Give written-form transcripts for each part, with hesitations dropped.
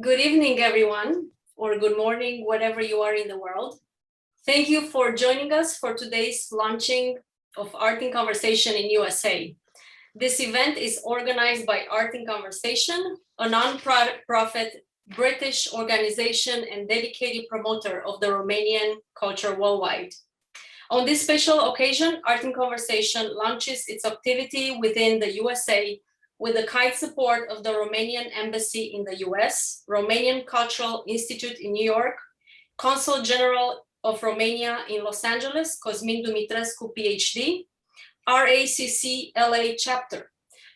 Good evening, everyone, or good morning, wherever you are in the world. Thank you for joining us for today's launching of Art in Conversation in USA. This event is organized by Art in Conversation, a non-profit British organization and dedicated promoter of the Romanian culture worldwide. On this special occasion, Art in Conversation launches its activity within the USA with the kind support of the Romanian Embassy in the US, Romanian Cultural Institute in New York, Consul General of Romania in Los Angeles, Cosmin Dumitrescu, PhD, RACC LA Chapter,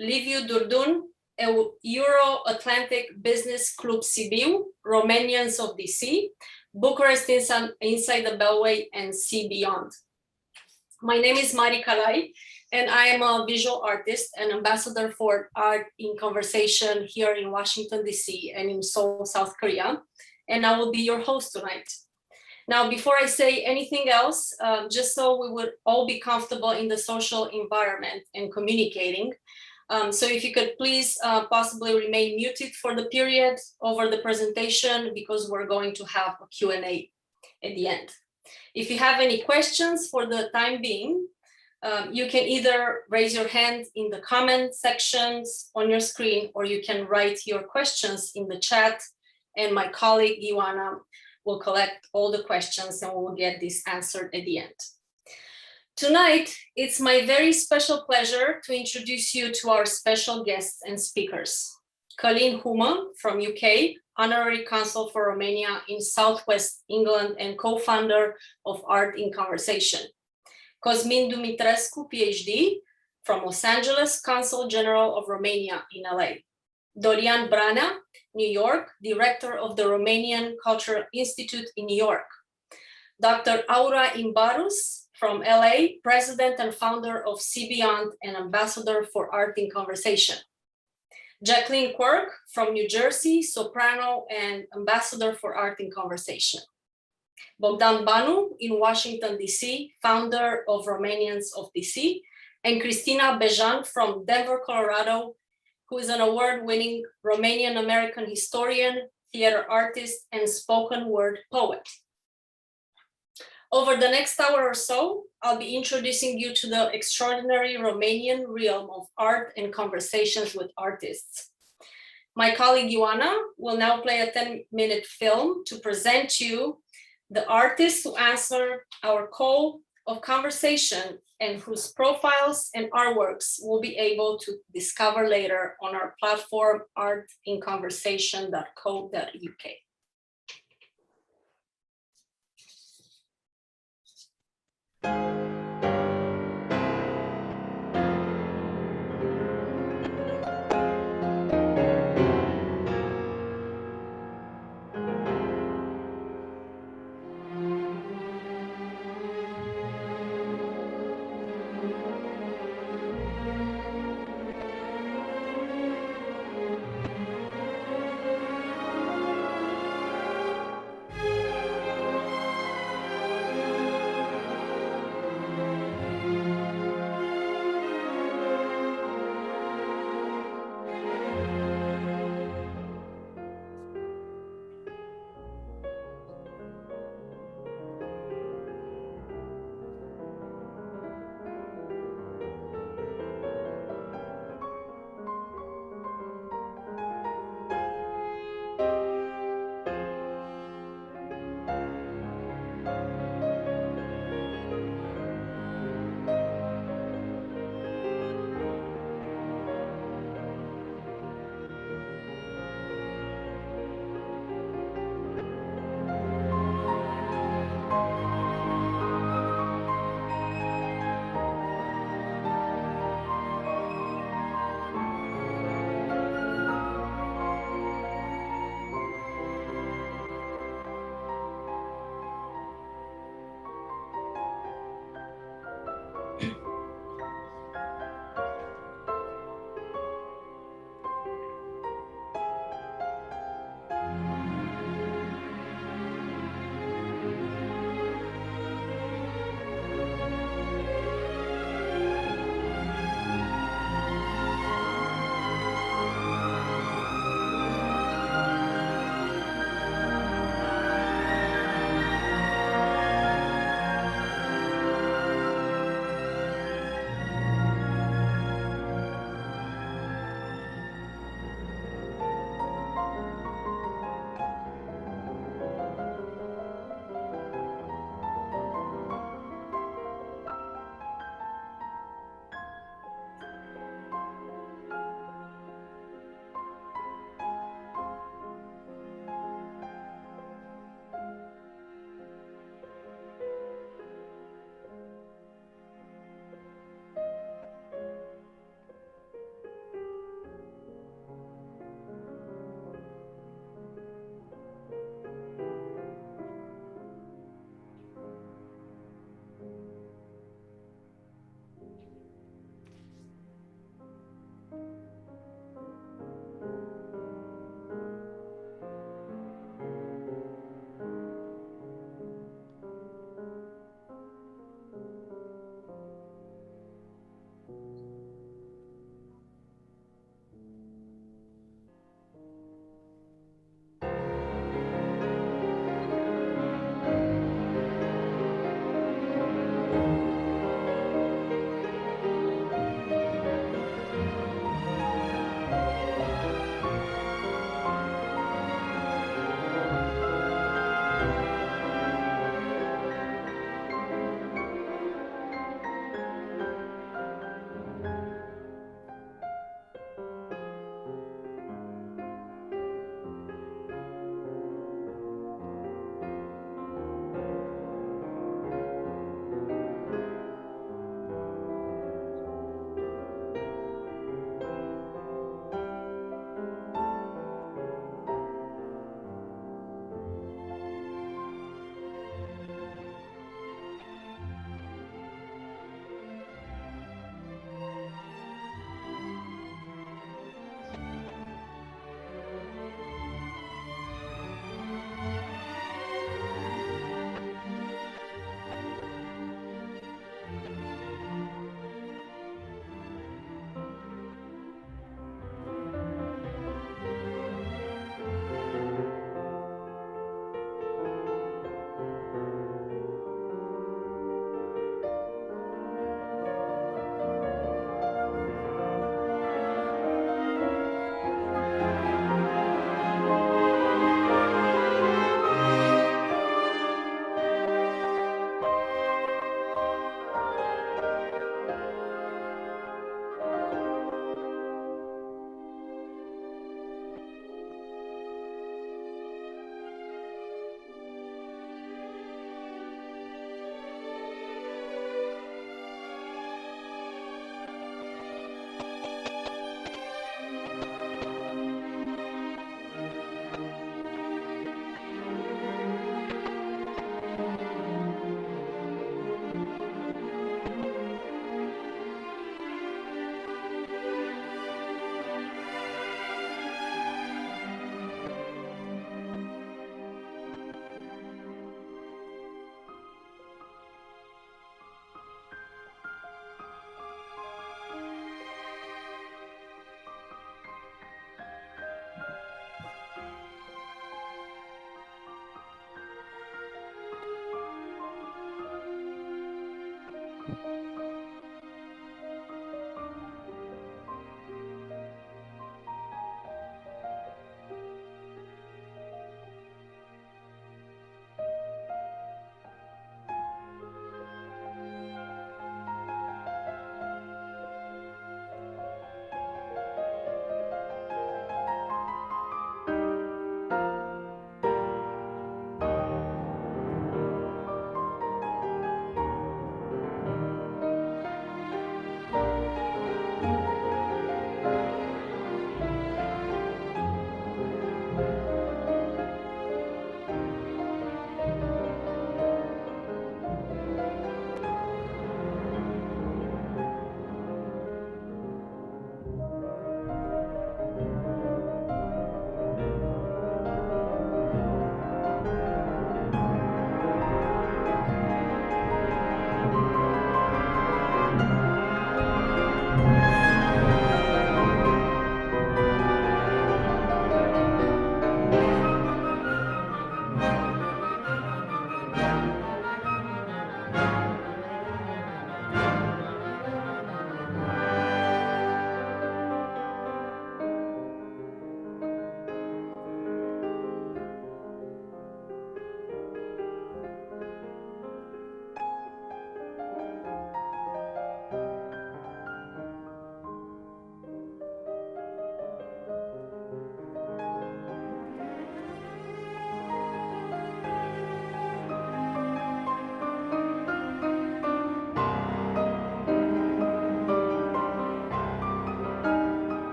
Liviu Durdun, Euro-Atlantic Business Club Sibiu, Romanians of DC, Bucharest Inside the Beltway, and See Beyond. My name is Mari Calai, and I am a visual artist and ambassador for Art in Conversation here in Washington, DC and in Seoul, South Korea. And I will be your host tonight. Now, before I say anything else, just so we would all be comfortable in the social environment and communicating. So if you could please possibly remain muted for the period over the presentation, because we're going to have a Q&A at the end. If you have any questions for the time being, you can either raise your hand in the comment sections on your screen, or you can write your questions in the chat, and my colleague Ioana will collect all the questions and we will get this answered at the end. Tonight, it's my very special pleasure to introduce you to our special guests and speakers. Colleen Humă from UK, Honorary Consul for Romania in Southwest England and co-founder of Art in Conversation. Cosmin Dumitrescu, PhD, from Los Angeles, Consul General of Romania in LA. Dorian Branea, New York, Director of the Romanian Cultural Institute in New York. Dr. Aura Imbarus from LA, President and founder of See Beyond and Ambassador for Art in Conversation. Jacqueline Quirk from New Jersey, Soprano and Ambassador for Art in Conversation. Bogdan Banu in Washington, DC, founder of Romanians of DC, and Cristina Bejan from Denver, Colorado, who is an award-winning Romanian-American historian, theater artist, and spoken word poet. Over the next hour or so, I'll be introducing you to the extraordinary Romanian realm of art and conversations with artists. My colleague Ioana will now play a 10-minute film to present you the artists who answer our call of conversation and whose profiles and artworks we'll be able to discover later on our platform, artinconversation.co.uk.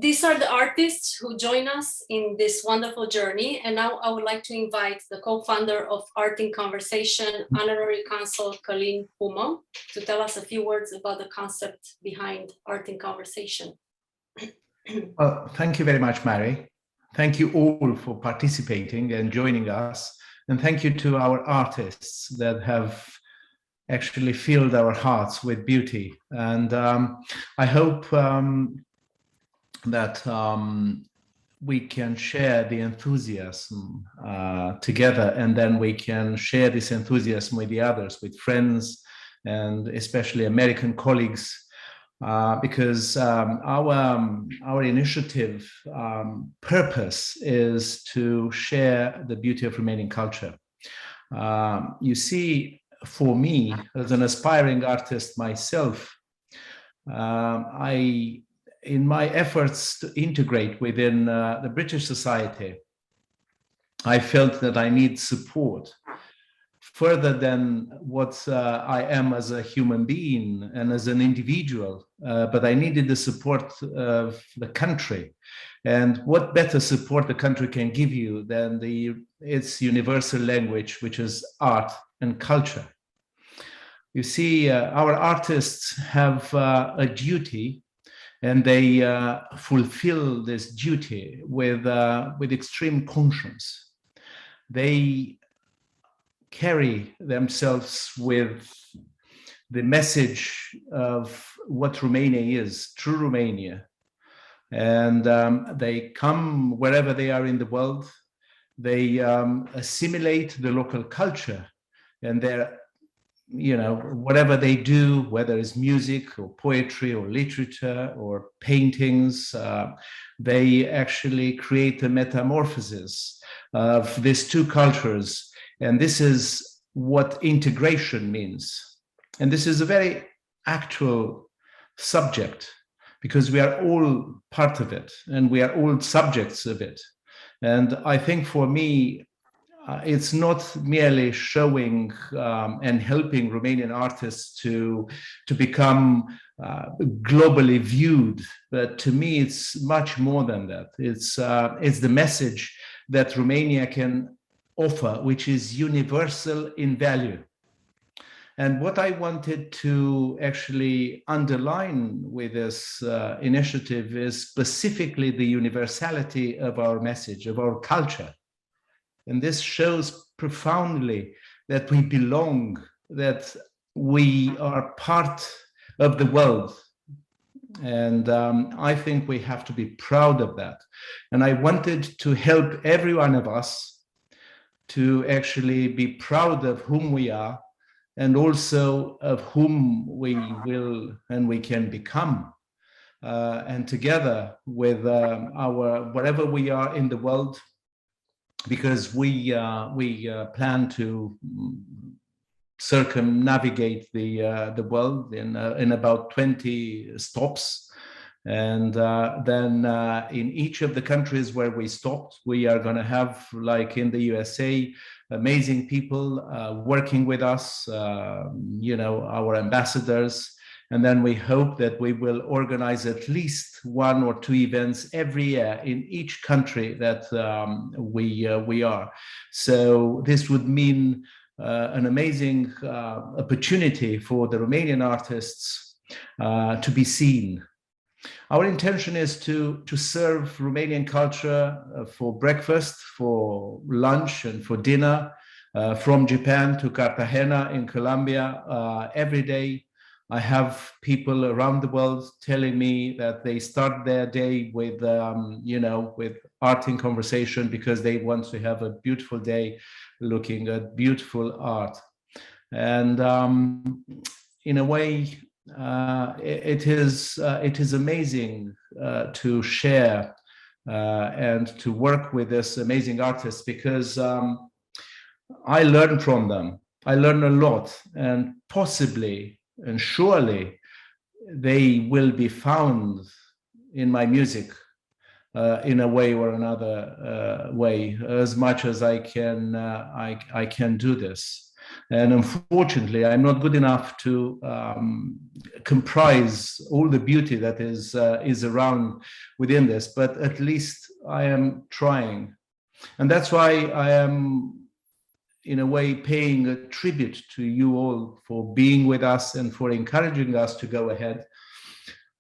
These are the artists who join us in this wonderful journey. And now I would like to invite the co-founder of Art in Conversation, Honorary Consul Kathleen Boslay, to tell us a few words about the concept behind Art in Conversation. Well, thank you very much, Mary. Thank you all for participating and joining us. And thank you to our artists that have actually filled our hearts with beauty. And I hope that we can share the enthusiasm together, and then we can share this enthusiasm with the others, with friends, and especially American colleagues, because our initiative purpose is to share the beauty of Romanian culture. You see, for me, as an aspiring artist myself, in my efforts to integrate within the British society, I felt that I need support further than what I am as a human being and as an individual, but I needed the support of the country. And what better support the country can give you than its universal language, which is art and culture. You see, our artists have a duty, and they fulfill this duty with extreme conscience. They carry themselves with the message of what Romania is, true Romania. And they come wherever they are in the world. They assimilate the local culture, and they're, whatever they do, whether it's music or poetry or literature or paintings, they actually create a metamorphosis of these two cultures. And this is what integration means. And this is a very actual subject, because we are all part of it and we are all subjects of it. And I think for me, it's not merely showing and helping Romanian artists to become globally viewed, but to me, it's much more than that. It's the message that Romania can offer, which is universal in value. And what I wanted to actually underline with this initiative is specifically the universality of our message, of our culture. And this shows profoundly that we belong, that we are part of the world. And I think we have to be proud of that. And I wanted to help every one of us to actually be proud of whom we are, and also of whom we will and we can become. And together with wherever we are in the world, because we plan to circumnavigate the world in about 20 stops, and then in each of the countries where we stopped, we are going to have, like in the USA, amazing people working with us, our ambassadors. And then we hope that we will organize at least 1 or 2 events every year in each country that we are. So this would mean an amazing opportunity for the Romanian artists to be seen. Our intention is to serve Romanian culture for breakfast, for lunch, and for dinner, from Japan to Cartagena in Colombia every day. I have people around the world telling me that they start their day with, with art in conversation, because they want to have a beautiful day looking at beautiful art. And in a way, it is amazing to share and to work with this amazing artists, because I learn from them. I learn a lot, and possibly and surely they will be found in my music in a way or another way, as much as I can do this. And unfortunately, I'm not good enough to comprise all the beauty that is around within this, but at least I am trying. And that's why I am, in a way, paying a tribute to you all for being with us and for encouraging us to go ahead.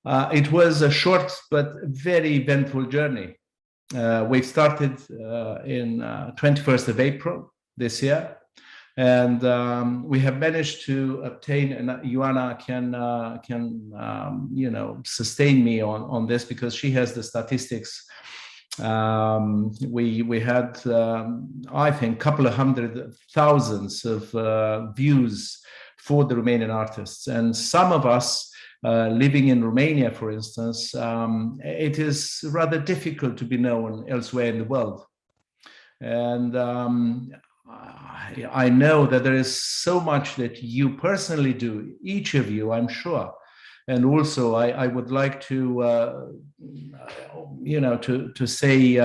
It was a short but very eventful journey. We started in 21st of April this year, and we have managed to obtain, and Ioana can sustain me on this because she has the statistics. We had, I think, a couple of 100,000 of views for the Romanian artists, and some of us living in Romania, for instance, it is rather difficult to be known elsewhere in the world. And I know that there is so much that you personally do, each of you, I'm sure. And also, I would like to, to say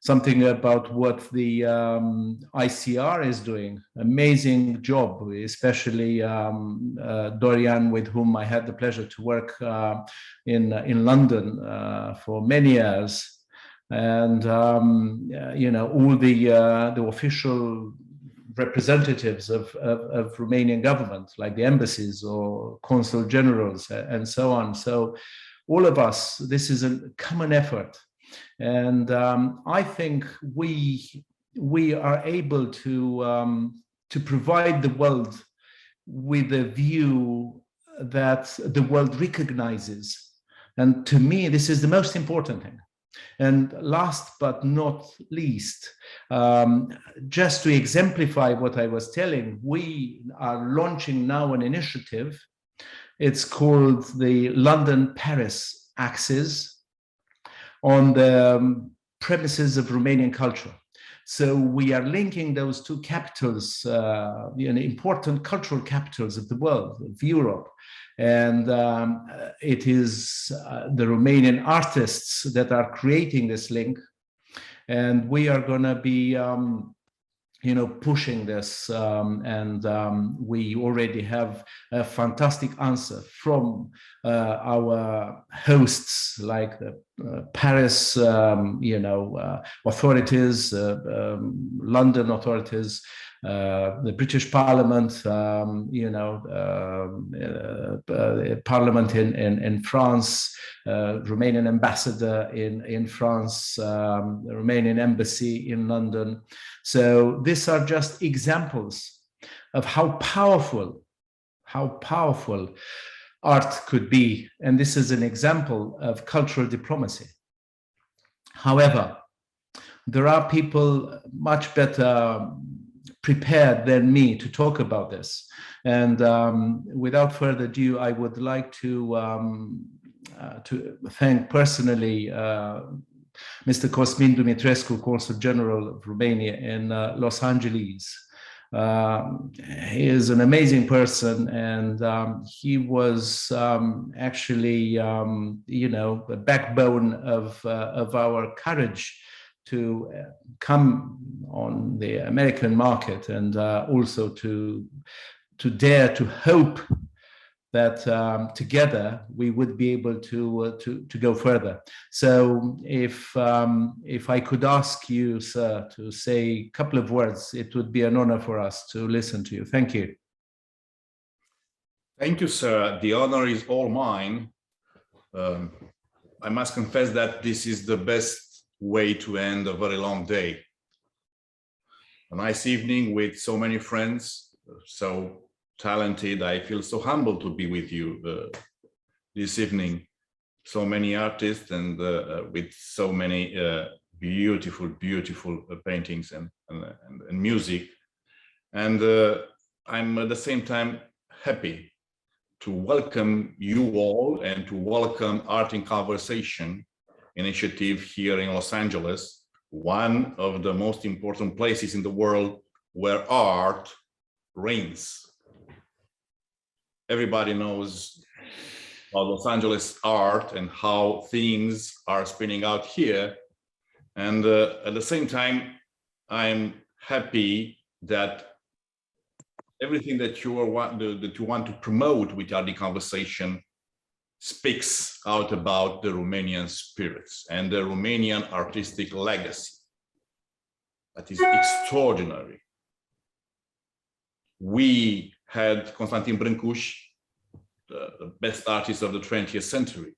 something about what the ICR is doing. Amazing job, especially Dorian, with whom I had the pleasure to work in London for many years. And all the official representatives of Romanian government, like the embassies or consul generals and so on. So all of us, this is a common effort. And I think we are able to provide the world with a view that the world recognizes. And to me, this is the most important thing. And last but not least, just to exemplify what I was telling, we are launching now an initiative. It's called the London-Paris Axis on the premises of Romanian culture. So we are linking those two capitals, important cultural capitals of the world, of Europe. And it is the Romanian artists that are creating this link. And we are going to be, pushing this. And we already have a fantastic answer from our hosts, like the Paris, authorities, London authorities, the British Parliament, Parliament in France, Romanian ambassador in France, the Romanian embassy in London. So these are just examples of how powerful art could be. And this is an example of cultural diplomacy. However, there are people much better prepared than me to talk about this. And without further ado, I would like to thank personally Mr. Cosmin Dumitrescu, Consul General of Romania in Los Angeles. He is an amazing person, and he was actually, the backbone of our courage to come on the American market, and also to dare to hope that together we would be able to go further. So if I could ask you, sir, to say a couple of words, it would be an honor for us to listen to you. Thank you. Thank you, sir. The honor is all mine. I must confess that this is the best way to end a very long day. A nice evening with so many friends, so talented. I feel so humbled to be with you this evening. So many artists and with so many beautiful paintings and music. And I'm at the same time happy to welcome you all and to welcome Art in Conversation initiative here in Los Angeles, one of the most important places in the world where art reigns. Everybody knows about Los Angeles art and how things are spinning out here. And at the same time, I'm happy that everything that you want to promote with our conversation speaks out about the Romanian spirits and the Romanian artistic legacy. That is extraordinary. We had Constantin Brâncuș, the best artist of the 20th century.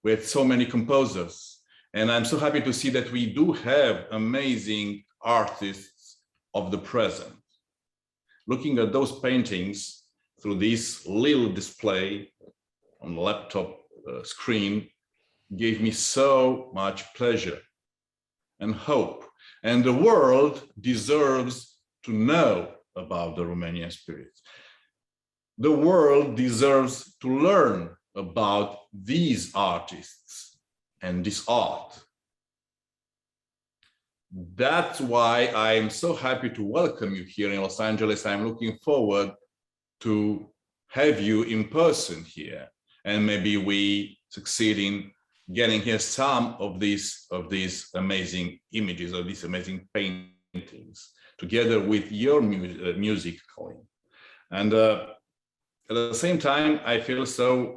We had so many composers, and I'm so happy to see that we do have amazing artists of the present. Looking at those paintings through this little display on the laptop screen gave me so much pleasure and hope. And the world deserves to know about the Romanian spirit. The world deserves to learn about these artists and this art. That's why I'm so happy to welcome you here in Los Angeles. I'm looking forward to have you in person here, and maybe we succeed in getting here some of these amazing images, of these amazing paintings, together with your music, Colleen. And at the same time, I feel so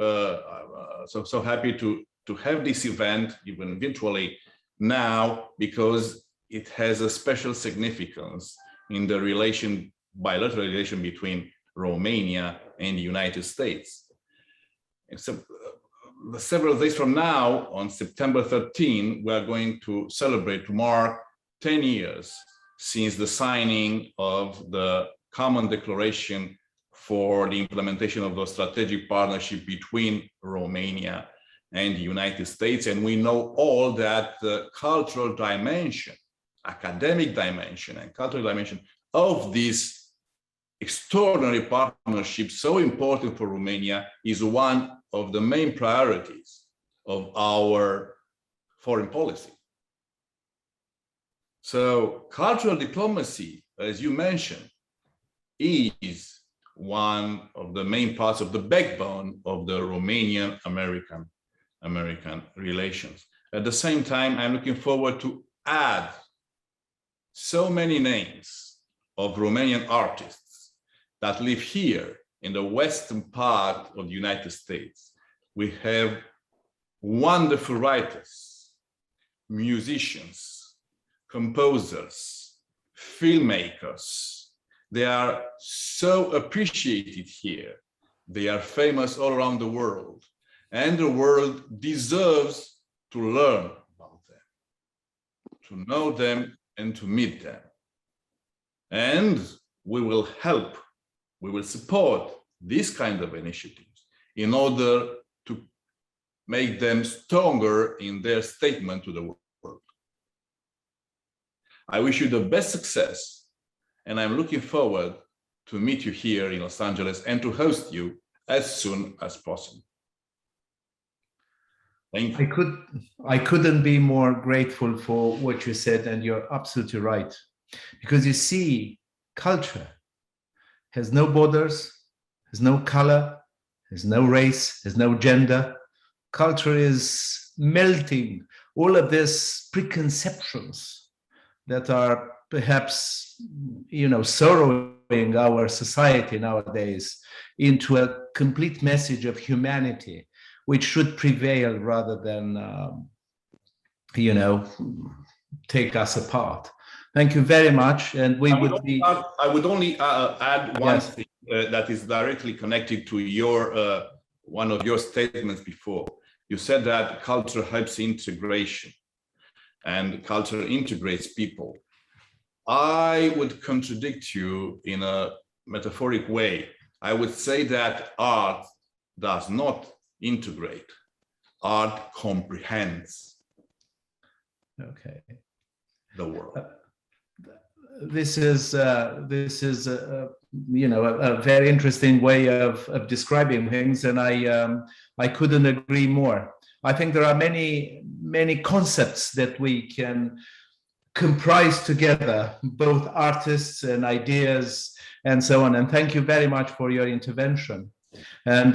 happy to have this event, even virtually now, because it has a special significance in the bilateral relation between Romania and the United States. And so, several days from now, on September 13, we are going to celebrate, to mark 10 years since the signing of the Common Declaration for the implementation of the strategic partnership between Romania and the United States. And we know all that the cultural dimension, academic dimension, and cultural dimension of this extraordinary partnership, so important for Romania, is one of the main priorities of our foreign policy. So cultural diplomacy, as you mentioned, is one of the main parts of the backbone of the Romanian-American relations. At the same time, I'm looking forward to add so many names of Romanian artists that live here in the western part of the United States. We have wonderful writers, musicians, composers, filmmakers. They are so appreciated here. They are famous all around the world, and the world deserves to learn about them, to know them, and to meet them. And we will help, we will support this kind of initiatives in order to make them stronger in their statement to the world. I wish you the best success, and I'm looking forward to meet you here in Los Angeles and to host you as soon as possible. Thank you. I couldn't be more grateful for what you said, and you're absolutely right. Because you see, culture has no borders, has no color, has no race, has no gender. Culture is melting all of these preconceptions that are perhaps, sorrowing our society nowadays into a complete message of humanity, which should prevail rather than, take us apart. Thank you very much. And I would only add one Yes. thing that is directly connected to your one of your statements before. You said that culture helps integration and culture integrates people. I would contradict you in a metaphoric way. I would say that art does not integrate. Art comprehends the world. This is a very interesting way of describing things, and I couldn't agree more. I think there are many concepts that we can comprise together, both artists and ideas and so on. And thank you very much for your intervention. And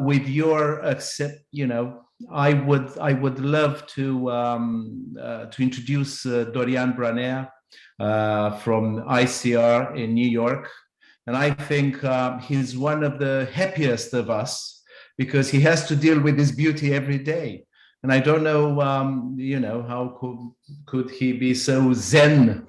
with your accept, I would love to introduce Dorian Branea, from ICR in New York. And I think he's one of the happiest of us because he has to deal with his beauty every day. And I don't know, how could he be so zen,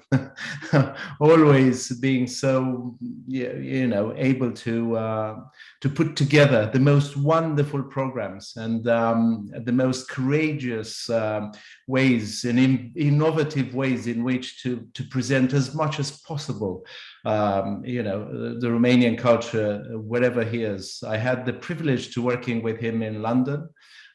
always being so, able to put together the most wonderful programs and the most courageous ways and innovative ways in which to present as much as possible, the Romanian culture wherever he is. I had the privilege to working with him in London.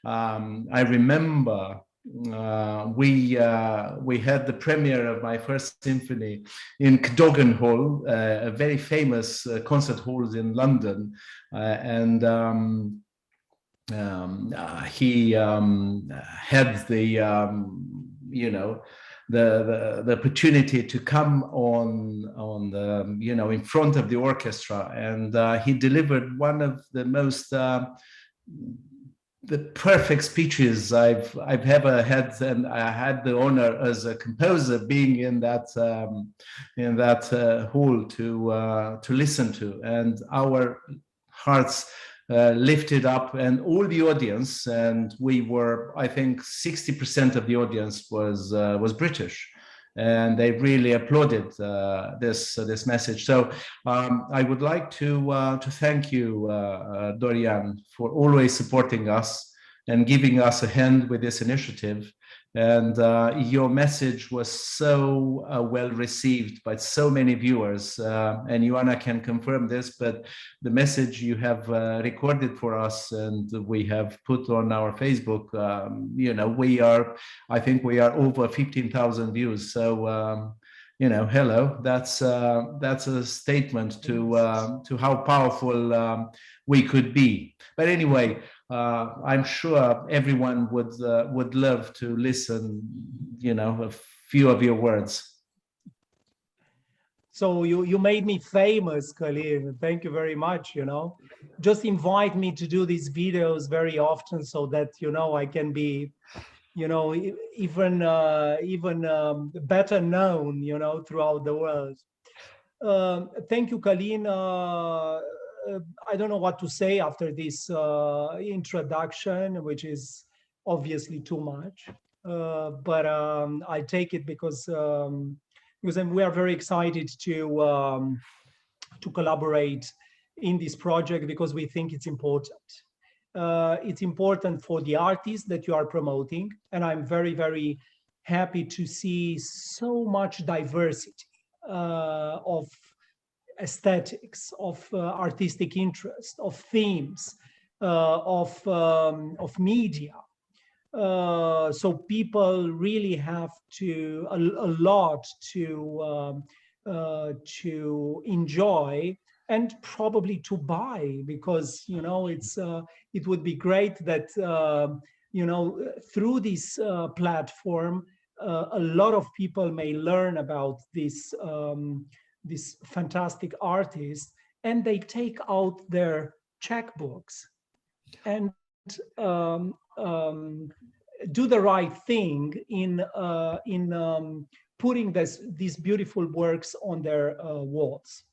I remember we had the premiere of my first symphony in Cadogan Hall, a very famous concert hall in London, and he had the opportunity to come on the in front of the orchestra, and he delivered one of the most the perfect speeches I've ever had, and I had the honor as a composer being in that hall to listen to, and our hearts lifted up, and all the audience, and we were, I think 60% of the audience was British, and they really applauded this message. So I would like to thank you, Dorian, for always supporting us and giving us a hand with this initiative. And your message was so well received by so many viewers, and Ioana can confirm this, but the message you have recorded for us and we have put on our Facebook, I think we are over 15,000 views. So, hello, that's a statement to how powerful we could be. But anyway, I'm sure everyone would love to listen, a few of your words. So you made me famous, Khalil. Thank you very much. Just invite me to do these videos very often so that I can be, even better known, throughout the world. Thank you, Colleen. I don't know what to say after this introduction, which is obviously too much, but I take it because we are very excited to collaborate in this project because we think it's important. It's important for the artists that you are promoting, and I'm very, very happy to see so much diversity of aesthetics, of artistic interest, of themes, of media. So people really have a lot to enjoy and probably to buy, because it would be great that through this platform a lot of people may learn about this fantastic artist, and they take out their checkbooks and do the right thing in putting these beautiful works on their walls.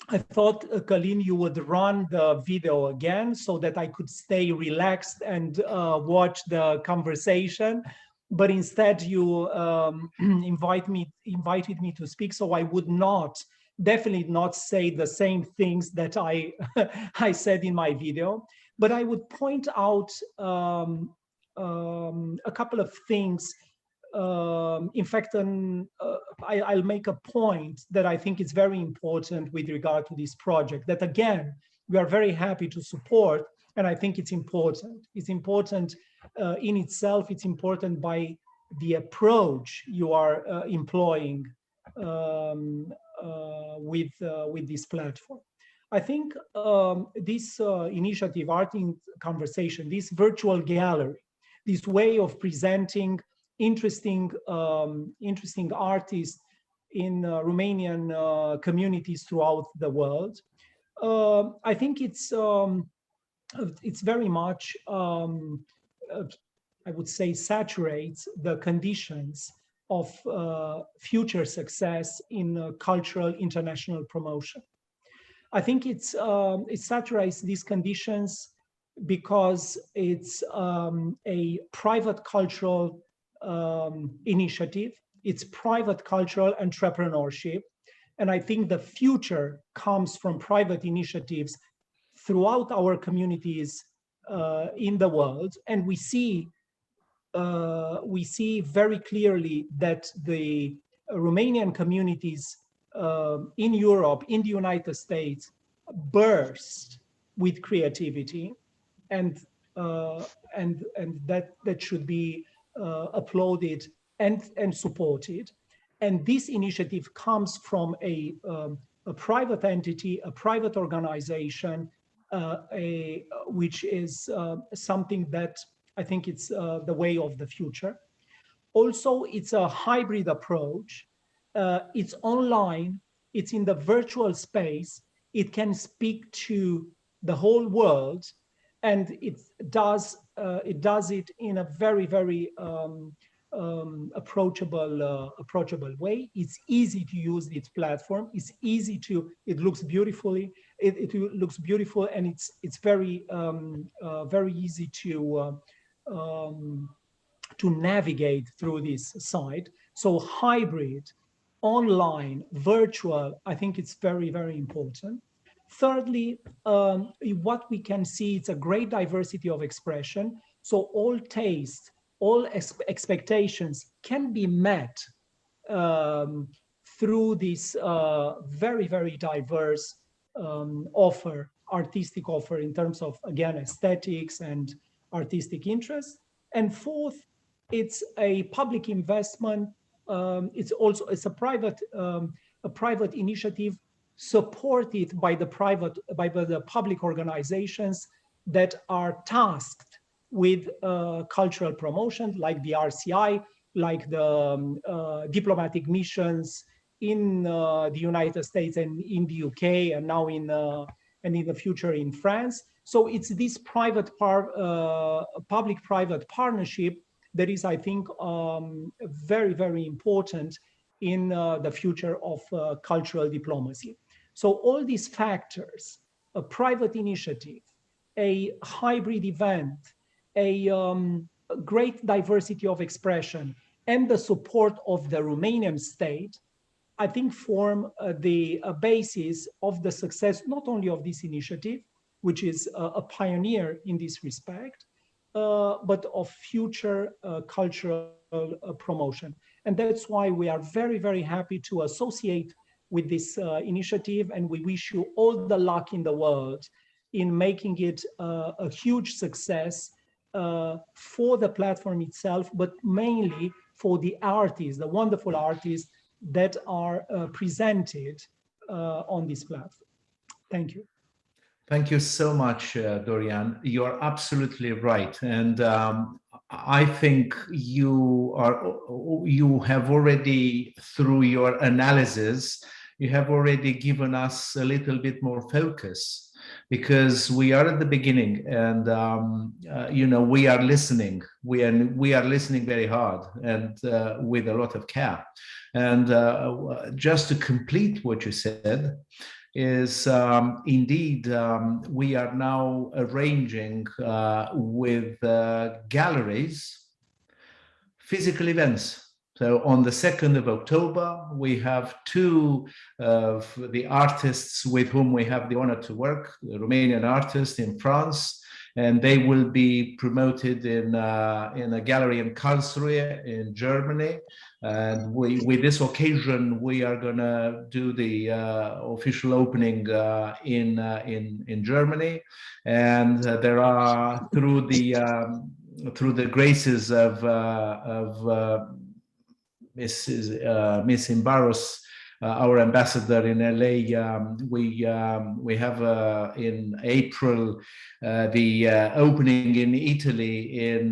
I thought, Colleen, you would run the video again so that I could stay relaxed and watch the conversation. But instead, you invited me to speak, so I would definitely not say the same things that I I said in my video. But I would point out a couple of things. In fact, I'll make a point that I think is very important with regard to this project, that again, we are very happy to support, and I think it's important. It's important in itself. It's important by the approach you are employing with this platform. I think this initiative, Art in Conversation, this virtual gallery, this way of presenting interesting artists in Romanian communities throughout the world, I think it's very much, I would say, saturates the conditions of future success in cultural international promotion. I think it satirizes these conditions because it's a private cultural initiative. It's private cultural entrepreneurship. And I think the future comes from private initiatives throughout our communities in the world. And we see very clearly that the Romanian communities in Europe, in the United States, burst with creativity, and that should be applauded and supported. And this initiative comes from a private entity, a private organization, which is something that I think it's the way of the future. Also, it's a hybrid approach. It's online, it's in the virtual space, it can speak to the whole world, and it does it in a very, very approachable way. It's easy to use its platform. It's easy to. It looks beautifully. It looks beautiful, and it's very very easy to navigate through this site. So hybrid, online, virtual, I think it's very, very important. Thirdly, what we can see, it's a great diversity of expression. So all tastes, all expectations can be met through this very, very diverse artistic offer in terms of, again, aesthetics and artistic interests. And fourth, it's a public investment. It's a private initiative supported by the public organizations that are tasked with cultural promotion, like the RCI, like the diplomatic missions in the United States and in the UK, and now in the future in France. So it's this public-private partnership that is, I think, very, very important in the future of cultural diplomacy. So all these factors, a private initiative, a hybrid event, a great diversity of expression, and the support of the Romanian state, I think form the basis of the success, not only of this initiative, which is a pioneer in this respect, but of future cultural promotion. And that's why we are very, very happy to associate with this initiative, and we wish you all the luck in the world in making it a huge success for the platform itself, but mainly for the artists, the wonderful artists that are presented on this platform. Have you. Thank you so much, Dorian. You're absolutely right. And I think you have already, through your analysis, you have already given us a little bit more focus, because we are at the beginning, and we are listening. We are listening very hard and with a lot of care. And just to complete what you said, is indeed we are now arranging with galleries physical events. So on the 2nd of October, we have two of the artists with whom we have the honor to work, the Romanian artists in France, and they will be promoted in a gallery in Karlsruhe in Germany. And with this occasion, we are going to do the official opening in Germany. And there are, through the graces of Miss Imbaros, our ambassador in LA, we have in April the opening in Italy in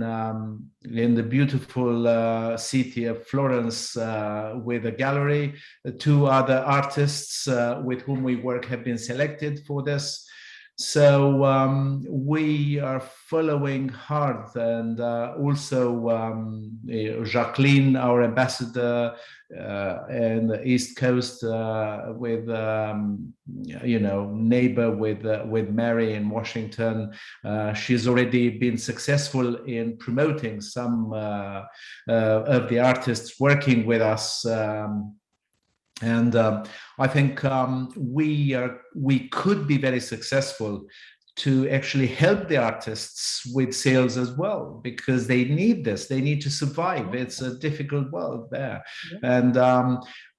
the beautiful city of Florence with a gallery. Two other artists with whom we work have been selected for this. So we are following hard, and also Jacqueline, our ambassador in the East Coast, with neighbor with Mary in Washington. She's already been successful in promoting some of the artists working with us. And I think we could be very successful to actually help the artists with sales as well, because they need this. They need to survive. It's a difficult world there. Yeah. And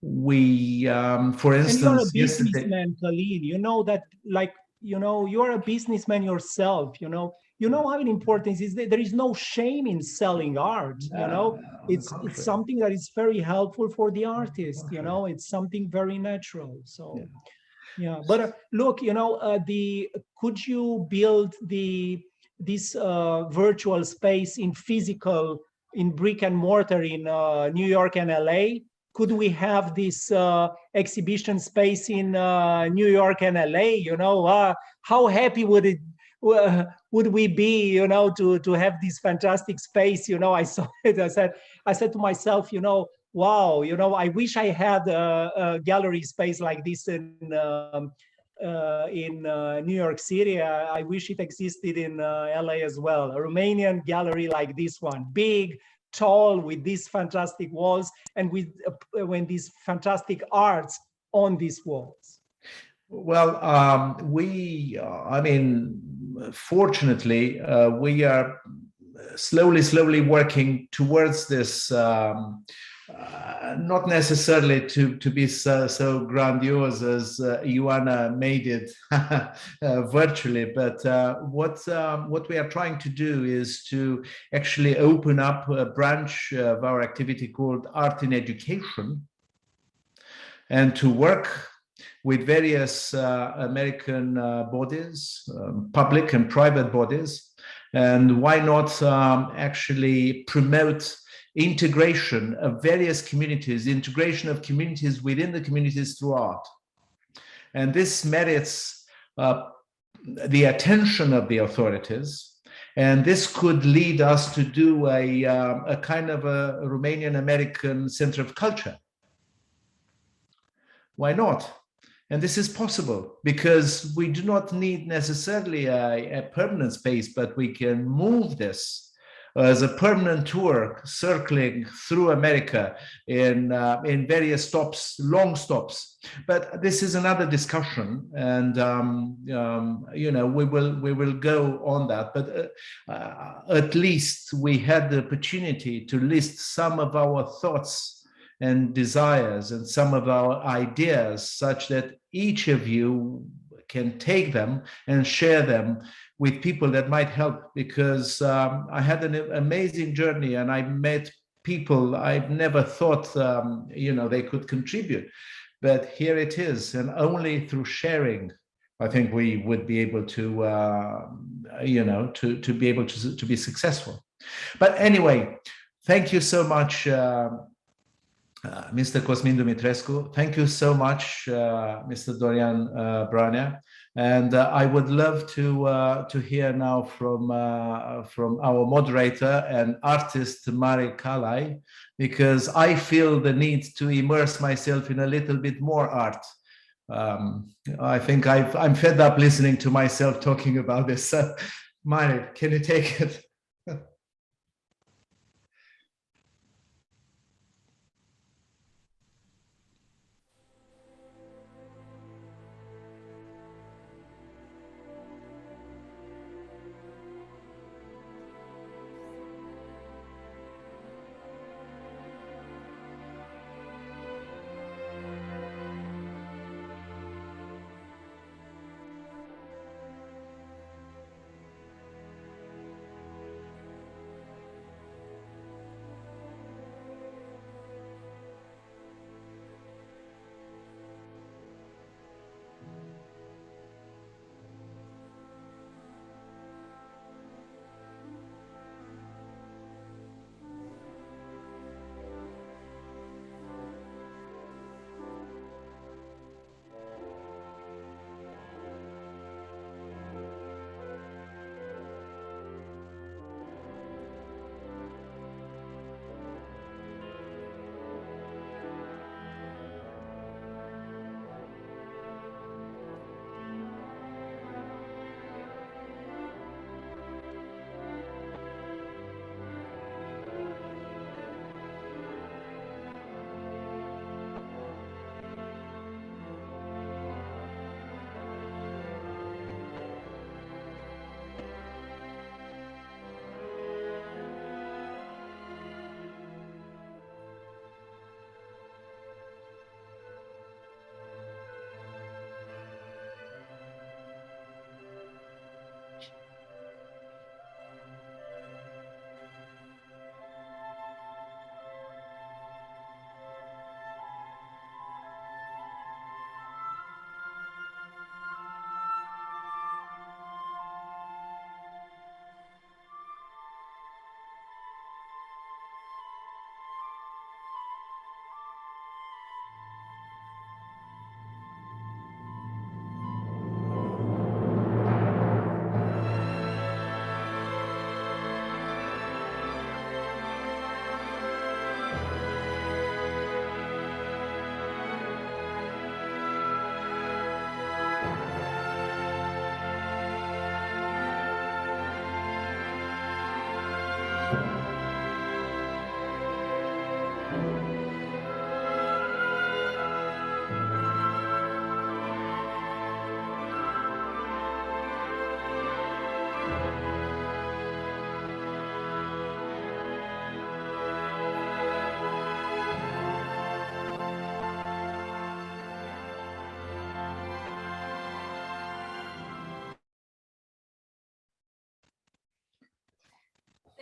we, for instance, and you're a businessman, Kathleen. You know that, like, you're a businessman yourself. You know how important it is. There is no shame in selling art. It's something that is very helpful for the artist. It's something very natural. So yeah, but look, could you build this virtual space in brick and mortar in New York and LA? Could we have this exhibition space in New York and LA? How happy would we be, to have this fantastic space? I saw it. I said to myself, wow, I wish I had a gallery space like this in New York City. I wish it existed in LA as well. A Romanian gallery like this one, big, tall, with these fantastic walls, and with these fantastic arts on these walls. Well, fortunately, we are slowly working towards this. Not necessarily to be so grandiose as Ioana made it virtually, but what we are trying to do is to actually open up a branch of our activity called Art in Education, and to work with various American bodies, public and private bodies, and why not actually promote integration of various communities, integration of communities within the communities through art. And this merits the attention of the authorities. And this could lead us to do a kind of a Romanian American Center of Culture. Why not? And this is possible because we do not need necessarily a permanent space, but we can move this as a permanent tour circling through America in various stops, long stops. But this is another discussion, and we will go on that. But at least we had the opportunity to list some of our thoughts and desires and some of our ideas, such that each of you can take them and share them with people that might help, because I had an amazing journey and I met people I've never thought they could contribute, but here it is. And only through sharing, I think we would be able to to be able to be successful. But anyway, thank you so much, Mr. Cosmin Dumitrescu. Thank you so much, Mr. Dorian Branea. And I would love to hear now from our moderator and artist, Mari Kalai, because I feel the need to immerse myself in a little bit more art. I think I'm fed up listening to myself talking about this. Mari, can you take it?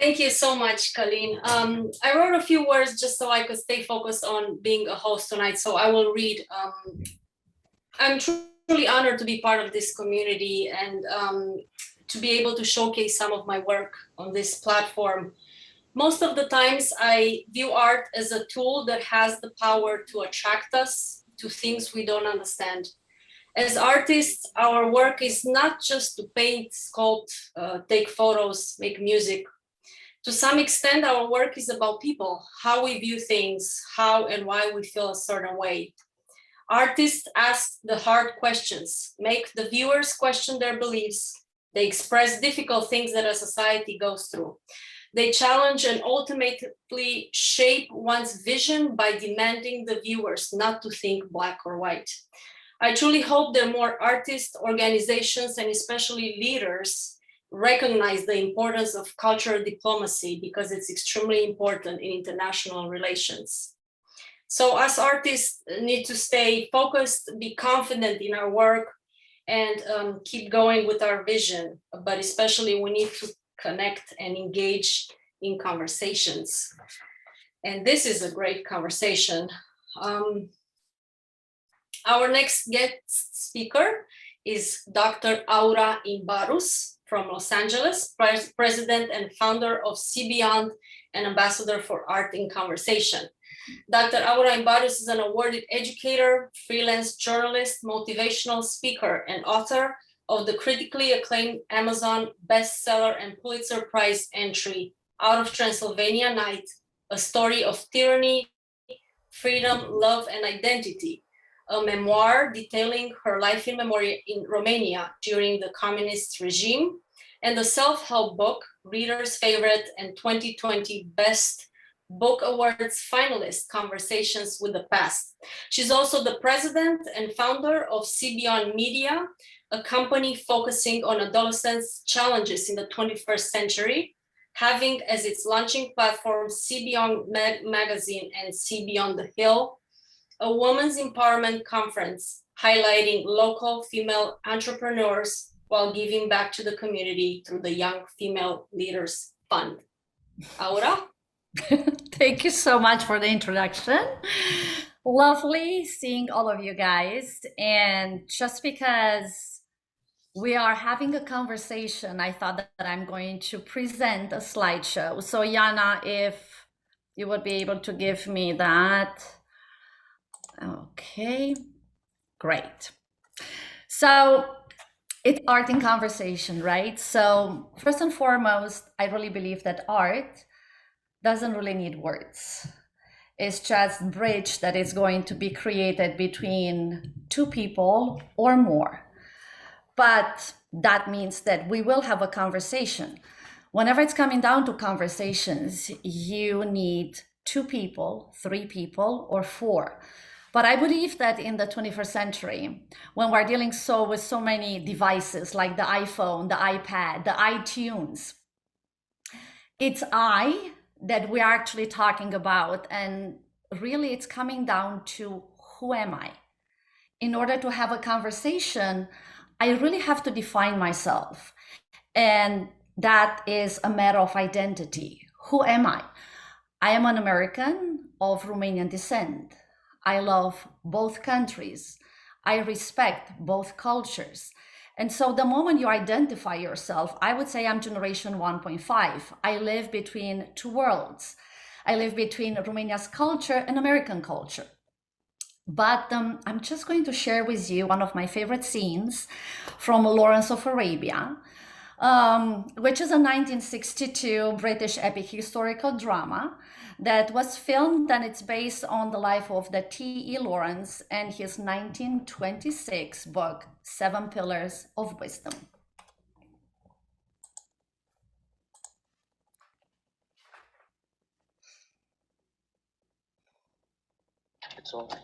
Thank you so much, Colleen. I wrote a few words just so I could stay focused on being a host tonight. So I will read. I'm truly honored to be part of this community and to be able to showcase some of my work on this platform. Most of the times I view art as a tool that has the power to attract us to things we don't understand. As artists, our work is not just to paint, sculpt, take photos, make music. To some extent, our work is about people, how we view things, how and why we feel a certain way. Artists ask the hard questions, make the viewers question their beliefs. They express difficult things that a society goes through. They challenge and ultimately shape one's vision by demanding the viewers not to think black or white. I truly hope that more artists, organizations, and especially leaders recognize the importance of cultural diplomacy because it's extremely important in international relations. So us artists need to stay focused, be confident in our work, and keep going with our vision. But especially we need to connect and engage in conversations. And this is a great conversation. Our next guest speaker is Dr. Aura Imbarus from Los Angeles, president and founder of CBeyond and ambassador for art in conversation. Dr. Aura Imbarus is an awarded educator, freelance journalist, motivational speaker, and author of the critically acclaimed Amazon bestseller and Pulitzer Prize entry, Out of Transylvania Night, A Story of Tyranny, Freedom, Love, and Identity, a memoir detailing her life in memory in Romania during the communist regime, and the self-help book, reader's favorite and 2020 Best Book Awards finalist, Conversations with the Past. She's also the president and founder of CBeyond Media, a company focusing on adolescents' challenges in the 21st century, having as its launching platform CBeyond Magazine and CBeyond the Hill, a women's empowerment conference highlighting local female entrepreneurs while giving back to the community through the Young Female Leaders Fund. Aura? Thank you so much for the introduction. Lovely seeing all of you guys. And just because we are having a conversation, I thought that I'm going to present a slideshow. So Yana, if you would be able to give me that. Okay, great. So it's art in conversation, right? So first and foremost, I really believe that art doesn't really need words. It's just a bridge that is going to be created between two people or more. But that means that we will have a conversation. Whenever it's coming down to conversations, you need two people, three people, or four. But I believe that in the 21st century, when we're dealing with so many devices like the iPhone, the iPad, the iTunes, it's I that we're actually talking about. And really it's coming down to who am I? In order to have a conversation, I really have to define myself. And that is a matter of identity. Who am I? I am an American of Romanian descent. I love both countries. I respect both cultures. And so the moment you identify yourself, I would say I'm generation 1.5. I live between two worlds. I live between Romania's culture and American culture. But I'm just going to share with you one of my favorite scenes from Lawrence of Arabia, which is a 1962 British epic historical drama that was filmed, and it's based on the life of the T.E. Lawrence and his 1926 book, 7 Pillars of Wisdom. It's all right.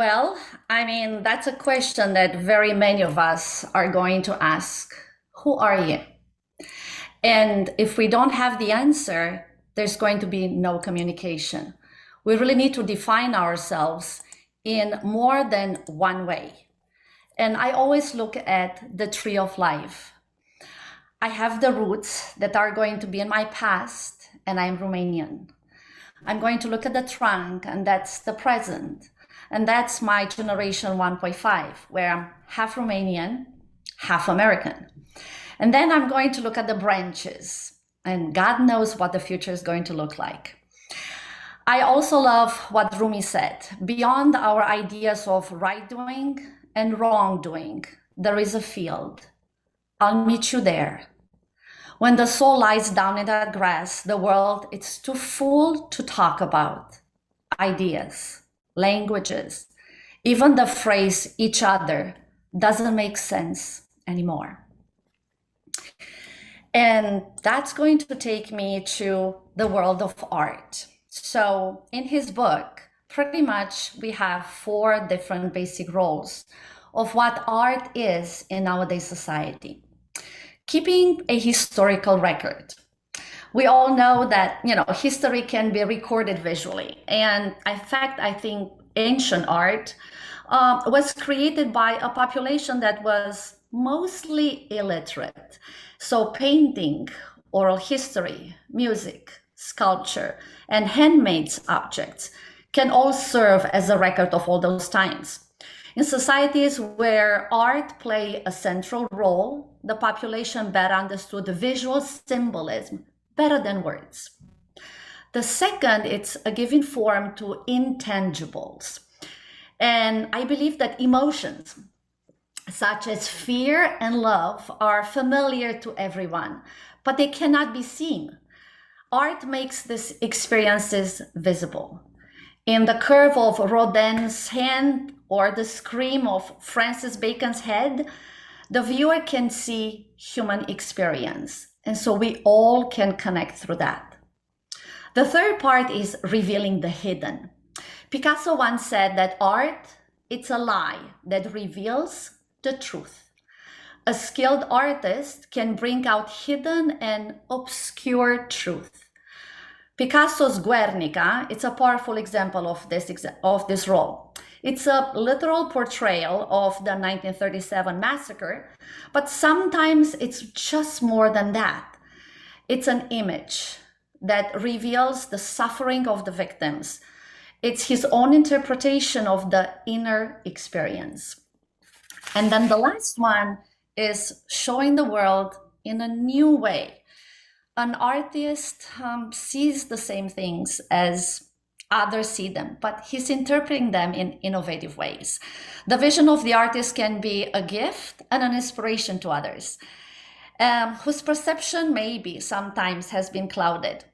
Well, I mean, that's a question that very many of us are going to ask. Who are you? And if we don't have the answer, there's going to be no communication. We really need to define ourselves in more than one way. And I always look at the tree of life. I have the roots that are going to be in my past, and I'm Romanian. I'm going to look at the trunk, and that's the present. And that's my generation 1.5, where I'm half Romanian, half American. And then I'm going to look at the branches, and God knows what the future is going to look like. I also love what Rumi said. Beyond our ideas of right doing and wrong doing, there is a field. I'll meet you there. When the soul lies down in that grass, the world is too full to talk about. Ideas, languages, even the phrase each other doesn't make sense anymore. And that's going to take me to the world of art. So in his book, pretty much we have 4 different basic roles of what art is in nowadays society. Keeping a historical record. We all know that, history can be recorded visually. And in fact, I think ancient art was created by a population that was mostly illiterate. So painting, oral history, music, sculpture, and handmade objects can all serve as a record of all those times. In societies where art played a central role, the population better understood the visual symbolism better than words. The second, it's a giving form to intangibles. And I believe that emotions, such as fear and love, are familiar to everyone, but they cannot be seen. Art makes these experiences visible. In the curve of Rodin's hand or the scream of Francis Bacon's head, the viewer can see human experience. And so we all can connect through that. The third part is revealing the hidden. Picasso once said that art, it's a lie that reveals the truth. A skilled artist can bring out hidden and obscure truth. Picasso's Guernica, it's a powerful example of this role. It's a literal portrayal of the 1937 massacre, but sometimes it's just more than that. It's an image that reveals the suffering of the victims. It's his own interpretation of the inner experience. And then the last one is showing the world in a new way. An artist sees the same things as others see them, but he's interpreting them in innovative ways. The vision of the artist can be a gift and an inspiration to others, whose perception maybe sometimes has been clouded.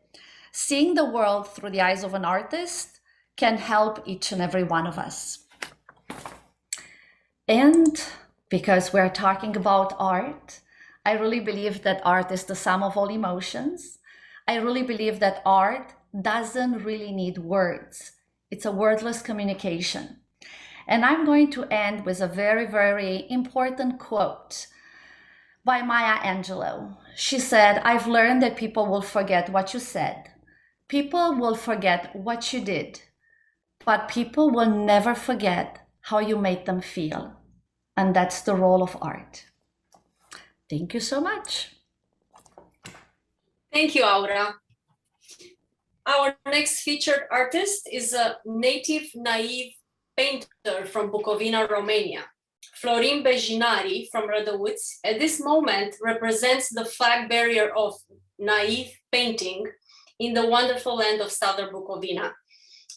Seeing the world through the eyes of an artist can help each and every one of us. And because we're talking about art, I really believe that art is the sum of all emotions. I really believe that art doesn't really need words. It's a wordless communication. And I'm going to end with a very, very important quote by Maya Angelou. She said, "I've learned that people will forget what you said. People will forget what you did, but people will never forget how you made them feel." And that's the role of art. Thank you so much. Thank you, Aura. Our next featured artist is a native naive painter from Bucovina, Romania. Florin Bejinari from Rădăuți at this moment represents the flag bearer of naive painting in the wonderful land of southern Bucovina.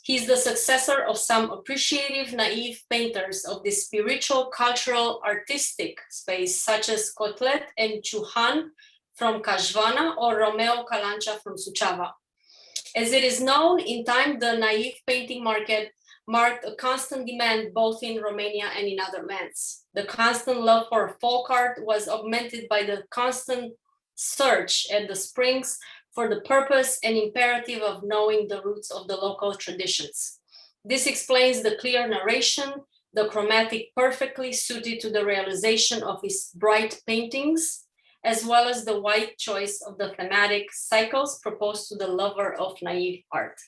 He's the successor of some appreciative, naive painters of the spiritual, cultural, artistic space, such as Cotlet and Ciuhan from Cașvana or Romeo Calancea from Suceava. As it is known, in time, the naive painting market marked a constant demand both in Romania and in other lands. The constant love for folk art was augmented by the constant search at the springs for the purpose and imperative of knowing the roots of the local traditions. This explains the clear narration, the chromatic perfectly suited to the realization of his bright paintings, as well as the wide choice of the thematic cycles proposed to the lover of naive art.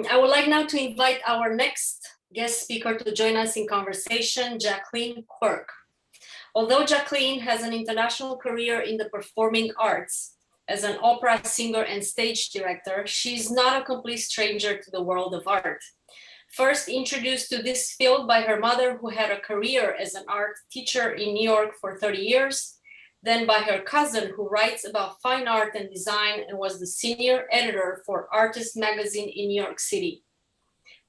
I would like now to invite our next guest speaker to join us in conversation, Kathleen Quirk. Although Kathleen has an international career in the performing arts as an opera singer and stage director, she's not a complete stranger to the world of art. First introduced to this field by her mother, who had a career as an art teacher in New York for 30 years, then by her cousin, who writes about fine art and design and was the senior editor for Artist magazine in New York City.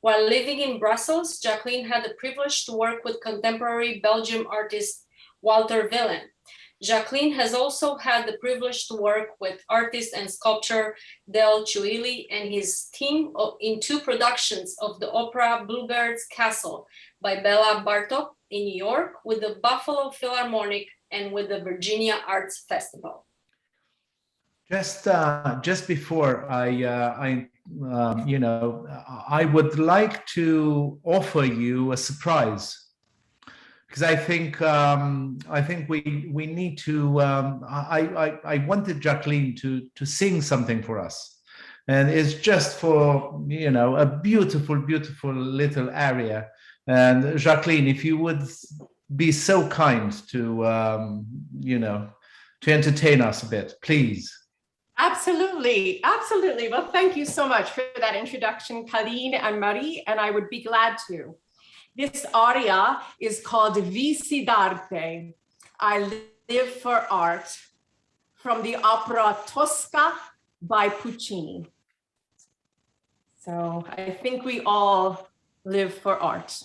While living in Brussels, Kathleen had the privilege to work with contemporary Belgian artist Walter Willen. Jacqueline has also had the privilege to work with artist and sculptor Del Ciuili and his team in 2 productions of the opera Bluebird's Castle by Bela Bartok in New York with the Buffalo Philharmonic and with the Virginia Arts Festival. Just before I would like to offer you a surprise, because I think we need to. I wanted Jacqueline to sing something for us, and it's just for a beautiful little aria. And Jacqueline, if you would be so kind to to entertain us a bit, please. Absolutely, absolutely. Well, thank you so much for that introduction, Kathleen and Marie, and I would be glad to. This aria is called Visi d'arte, I Live for Art, from the opera Tosca by Puccini. So I think we all live for art.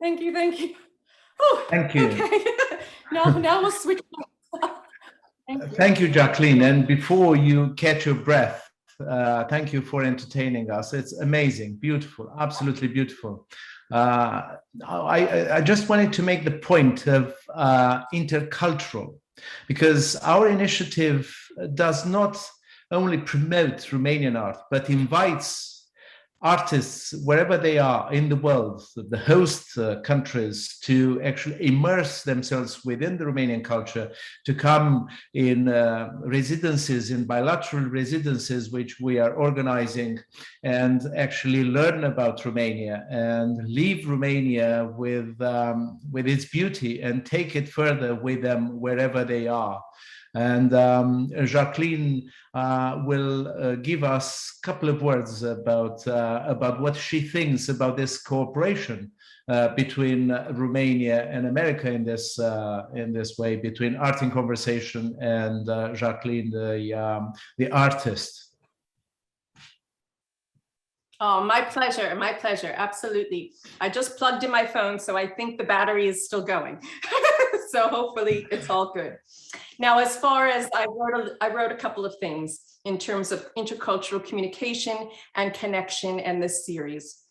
Thank you, thank you. Oh, Thank you. Okay. now we'll switch. Thank you, Jacqueline. And before you catch your breath, Thank you for entertaining us. It's amazing, beautiful, absolutely beautiful. I just wanted to make the point of intercultural, because our initiative does not only promote Romanian art, but invites artists, wherever they are in the world, the host countries, to actually immerse themselves within the Romanian culture, to come in residences, in bilateral residences, which we are organizing, and actually learn about Romania and leave Romania with its beauty and take it further with them wherever they are. And Jacqueline will give us a couple of words about what she thinks about this cooperation between Romania and America in this way, between Art in Conversation and Jacqueline, the artist. Oh, my pleasure, absolutely. I just plugged in my phone, so I think the battery is still going. So hopefully it's all good. Now, as far as I wrote a couple of things in terms of intercultural communication and connection in this series.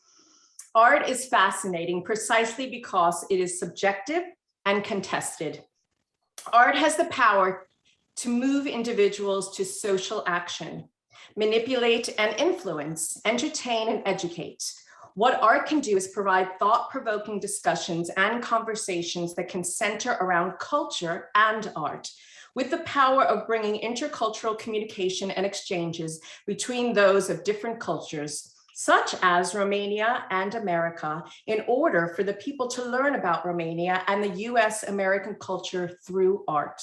Art is fascinating precisely because it is subjective and contested. Art has the power to move individuals to social action, manipulate and influence, entertain and educate. What art can do is provide thought-provoking discussions and conversations that can center around culture and art, with the power of bringing intercultural communication and exchanges between those of different cultures, such as Romania and America, in order for the people to learn about Romania and the US-American culture through art.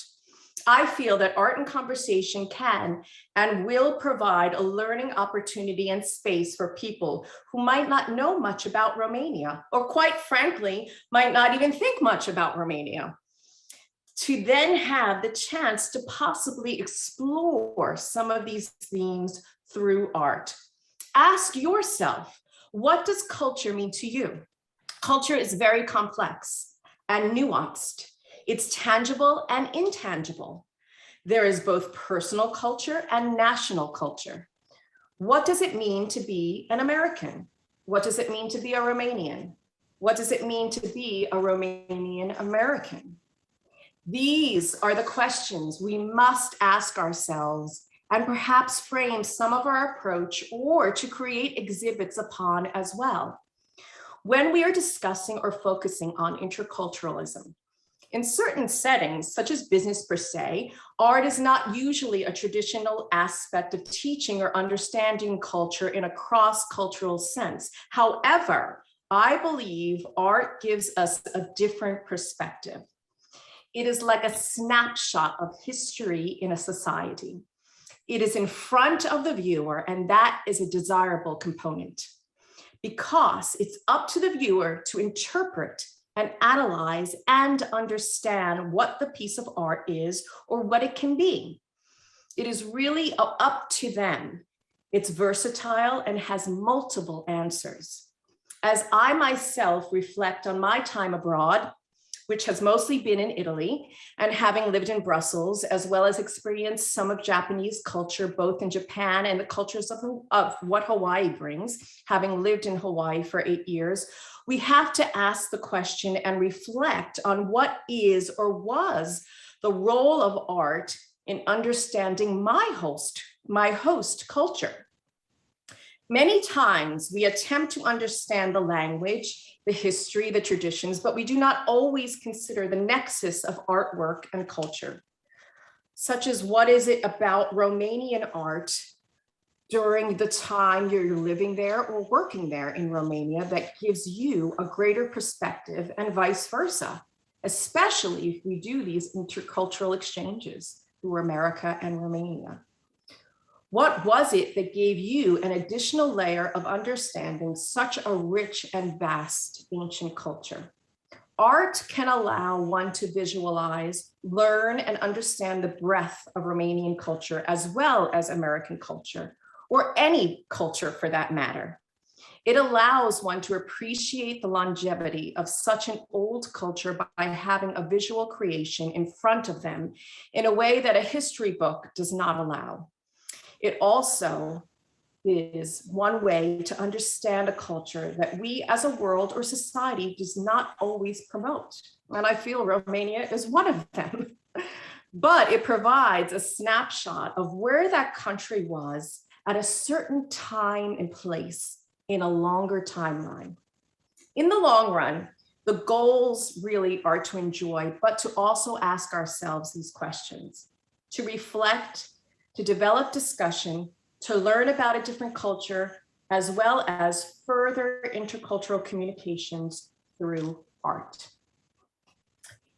I feel that art and conversation can and will provide a learning opportunity and space for people who might not know much about Romania, or quite frankly, might not even think much about Romania, to then have the chance to possibly explore some of these themes through art. Ask yourself, what does culture mean to you? Culture is very complex and nuanced. It's tangible and intangible. There is both personal culture and national culture. What does it mean to be an American? What does it mean to be a Romanian? What does it mean to be a Romanian American? These are the questions we must ask ourselves and perhaps frame some of our approach or to create exhibits upon as well. When we are discussing or focusing on interculturalism, in certain settings, such as business per se, art is not usually a traditional aspect of teaching or understanding culture in a cross-cultural sense. However, I believe art gives us a different perspective. It is like a snapshot of history in a society. It is in front of the viewer, and that is a desirable component, because it's up to the viewer to interpret and analyze and understand what the piece of art is or what it can be. It is really up to them. It's versatile and has multiple answers. As I myself reflect on my time abroad, which has mostly been in Italy, and having lived in Brussels, as well as experienced some of Japanese culture, both in Japan and the cultures of what Hawaii brings, having lived in Hawaii for 8 years, we have to ask the question and reflect on what is or was the role of art in understanding my host culture. Many times we attempt to understand the language, the history, the traditions, but we do not always consider the nexus of artwork and culture, such as what is it about Romanian art during the time you're living there or working there in Romania that gives you a greater perspective, and vice versa, especially if we do these intercultural exchanges through America and Romania. What was it that gave you an additional layer of understanding such a rich and vast ancient culture? Art can allow one to visualize, learn, and understand the breadth of Romanian culture as well as American culture, or any culture for that matter. It allows one to appreciate the longevity of such an old culture by having a visual creation in front of them in a way that a history book does not allow. It also is one way to understand a culture that we as a world or society does not always promote. And I feel Romania is one of them. But it provides a snapshot of where that country was at a certain time and place in a longer timeline. In the long run, the goals really are to enjoy, but to also ask ourselves these questions, to reflect, to develop discussion, to learn about a different culture, as well as further intercultural communications through art.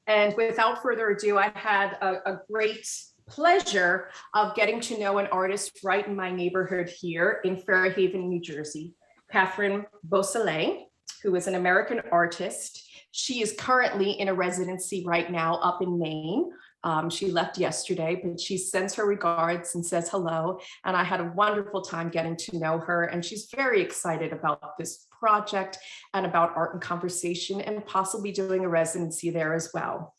And without further ado, I had a great pleasure of getting to know an artist right in my neighborhood here in Fairhaven, New Jersey, Kathleen Boslay, who is an American artist. She is currently in a residency right now up in Maine. She left yesterday, but she sends her regards and says hello. And I had a wonderful time getting to know her. And she's very excited about this project and about art and conversation and possibly doing a residency there as well.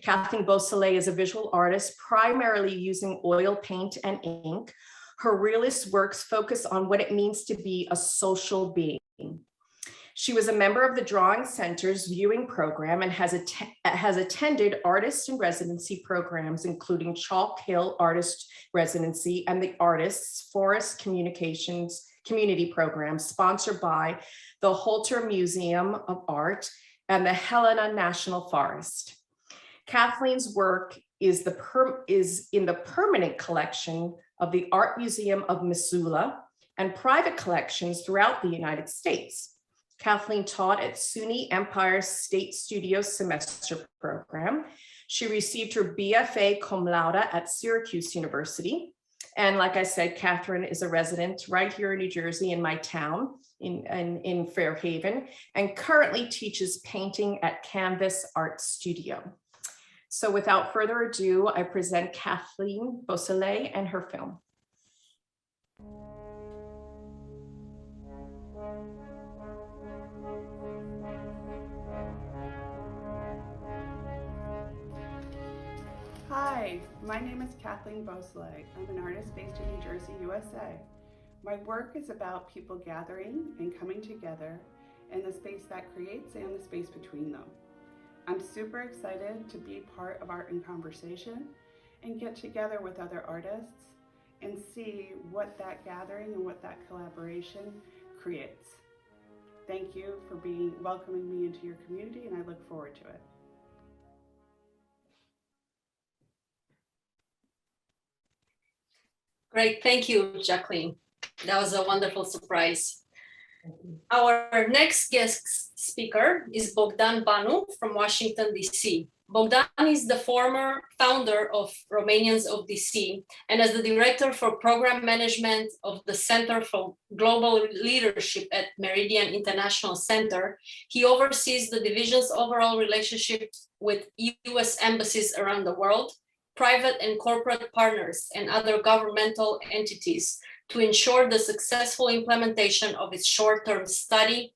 Kathleen Boslay is a visual artist, primarily using oil paint and ink. Her realist works focus on what it means to be a social being. She was a member of the Drawing Center's viewing program and has attended artist and residency programs, including Chalk Hill Artist Residency and the Artists Forest Communications Community Program, sponsored by the Holter Museum of Art and the Helena National Forest. Kathleen's work is in the permanent collection of the Art Museum of Missoula and private collections throughout the United States. Kathleen taught at SUNY Empire State Studio semester program. She received her BFA cum laude at Syracuse University. And like I said, Catherine is a resident right here in New Jersey in my town in Fairhaven, and currently teaches painting at Canvas Art Studio. So without further ado, I present Kathleen Boslay and her film. Hi, my name is Kathleen Boslay. I'm an artist based in New Jersey, USA. My work is about people gathering and coming together in the space that creates and the space between them. I'm super excited to be part of Art in Conversation and get together with other artists and see what that gathering and what that collaboration creates. Thank you for welcoming me into your community, and I look forward to it. Great, thank you, Jacqueline. That was a wonderful surprise. Our next guest speaker is Bogdan Banu from Washington, DC. Bogdan is the former founder of Romanians of DC, and as the director for program management of the Center for Global Leadership at Meridian International Center, he oversees the division's overall relationship with US embassies around the world, private and corporate partners, and other governmental entities to ensure the successful implementation of its short-term study,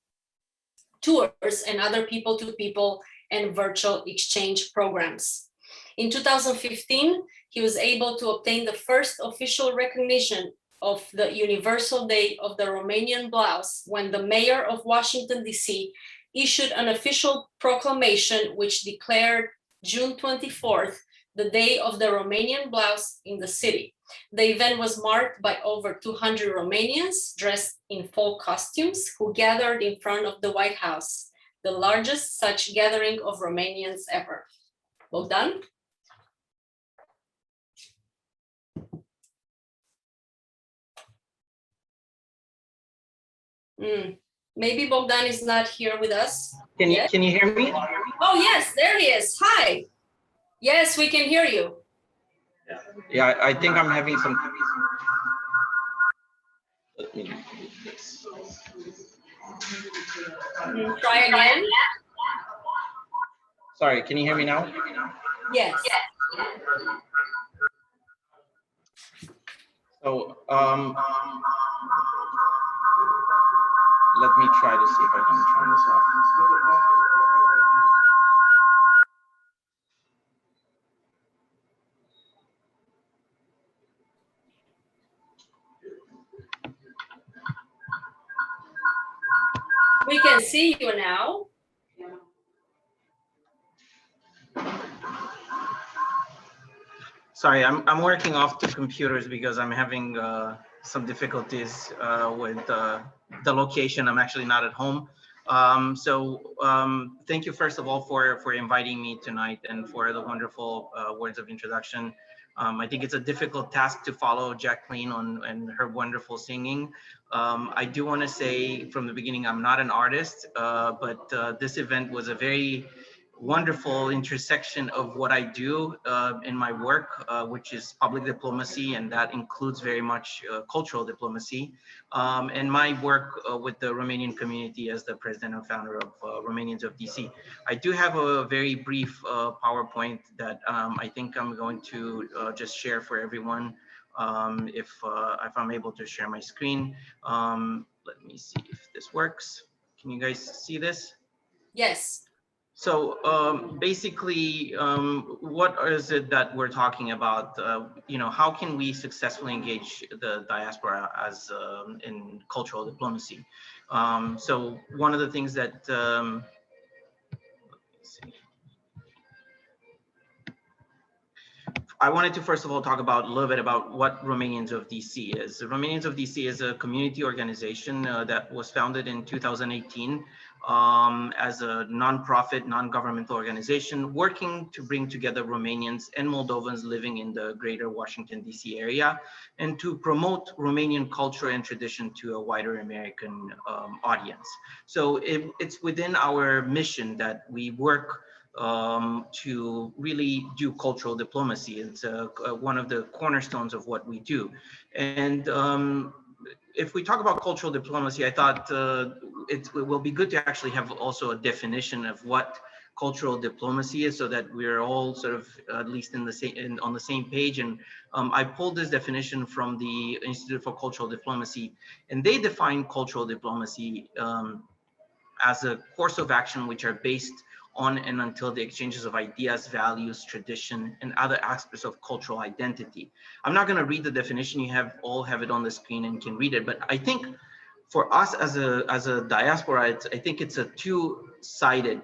tours, and other people-to-people and virtual exchange programs. In 2015, he was able to obtain the first official recognition of the Universal Day of the Romanian Blouse when the mayor of Washington, D.C. issued an official proclamation which declared June 24th the Day of the Romanian Blouse in the city. The event was marked by over 200 Romanians dressed in fall costumes who gathered in front of the White House, the largest such gathering of Romanians ever. Bogdan? Maybe Bogdan is not here with us. Can you hear me? Oh, yes, there he is. Hi. Yes, we can hear you. Yeah, I think I'm having some. Let me do this. Try again. Sorry, can you hear me now? Yes. So, let me try to see if I can turn this off. We can see you now. Sorry, I'm working off the computers because I'm having some difficulties with the location. I'm actually not at home. Thank you first of all for inviting me tonight and for the wonderful words of introduction. I think it's a difficult task to follow Jacqueline and her wonderful singing. I do want to say from the beginning, I'm not an artist, but this event was a very wonderful intersection of what I do in my work, which is public diplomacy, and that includes very much cultural diplomacy, and my work with the Romanian community as the president and founder of Romanians of DC. I do have a very brief PowerPoint that I think I'm going to just share for everyone if I'm able to share my screen. Let me see if this works. Can you guys see this? Yes. So basically, what is it that we're talking about? How can we successfully engage the diaspora as in cultural diplomacy? So one of the things that let's see. I wanted to first of all talk about a little bit about what Romanians of DC is. The Romanians of DC is a community organization that was founded in 2018 as a nonprofit, non-governmental organization working to bring together Romanians and Moldovans living in the greater Washington, DC area and to promote Romanian culture and tradition to a wider American audience. So it's within our mission that we work to really do cultural diplomacy. It's one of the cornerstones of what we do. And if we talk about cultural diplomacy, I thought it will be good to actually have also a definition of what cultural diplomacy is, so that we're all sort of at least on the same page. And I pulled this definition from the Institute for Cultural Diplomacy, and they define cultural diplomacy as a course of action which are based on and until the exchanges of ideas, values, tradition, and other aspects of cultural identity. I'm not going to read the definition. You all have it on the screen and can read it. But I think for us as a diaspora, I think it's a two-sided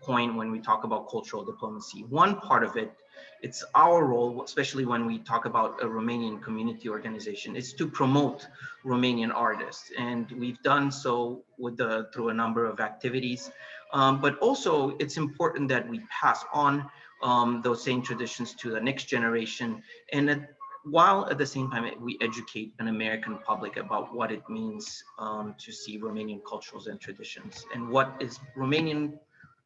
coin when we talk about cultural diplomacy. One part of it, it's our role, especially when we talk about a Romanian community organization, is to promote Romanian artists. And we've done so through a number of activities. But also it's important that we pass on those same traditions to the next generation. And while at the same time, we educate an American public about what it means to see Romanian cultures and traditions and what is Romanian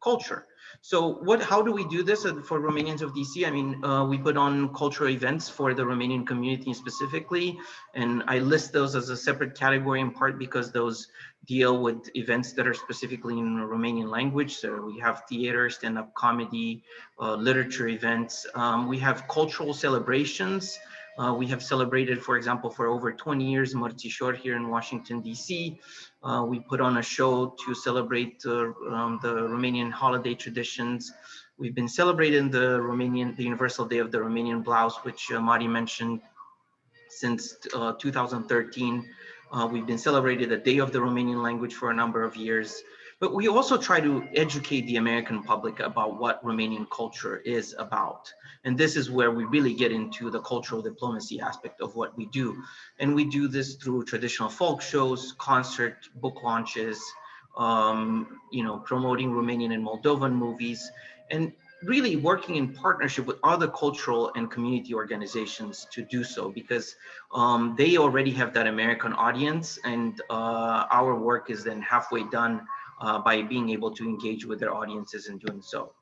culture. So how do we do this for Romanians of DC? I mean, we put on cultural events for the Romanian community specifically, and I list those as a separate category in part because those deal with events that are specifically in the Romanian language. So we have theater, stand-up comedy, literature events. We have cultural celebrations. We have celebrated, for example, for over 20 years, Mărțișor here in Washington, DC. We put on a show to celebrate the Romanian holiday traditions. We've been celebrating the Universal Day of the Romanian Blouse, which Mari mentioned, since 2013. We've been celebrating the Day of the Romanian Language for a number of years. But we also try to educate the American public about what Romanian culture is about. And this is where we really get into the cultural diplomacy aspect of what we do. And we do this through traditional folk shows, concert, book launches, promoting Romanian and Moldovan movies, and really working in partnership with other cultural and community organizations to do so, because they already have that American audience, and our work is then halfway done by being able to engage with their audiences in doing so.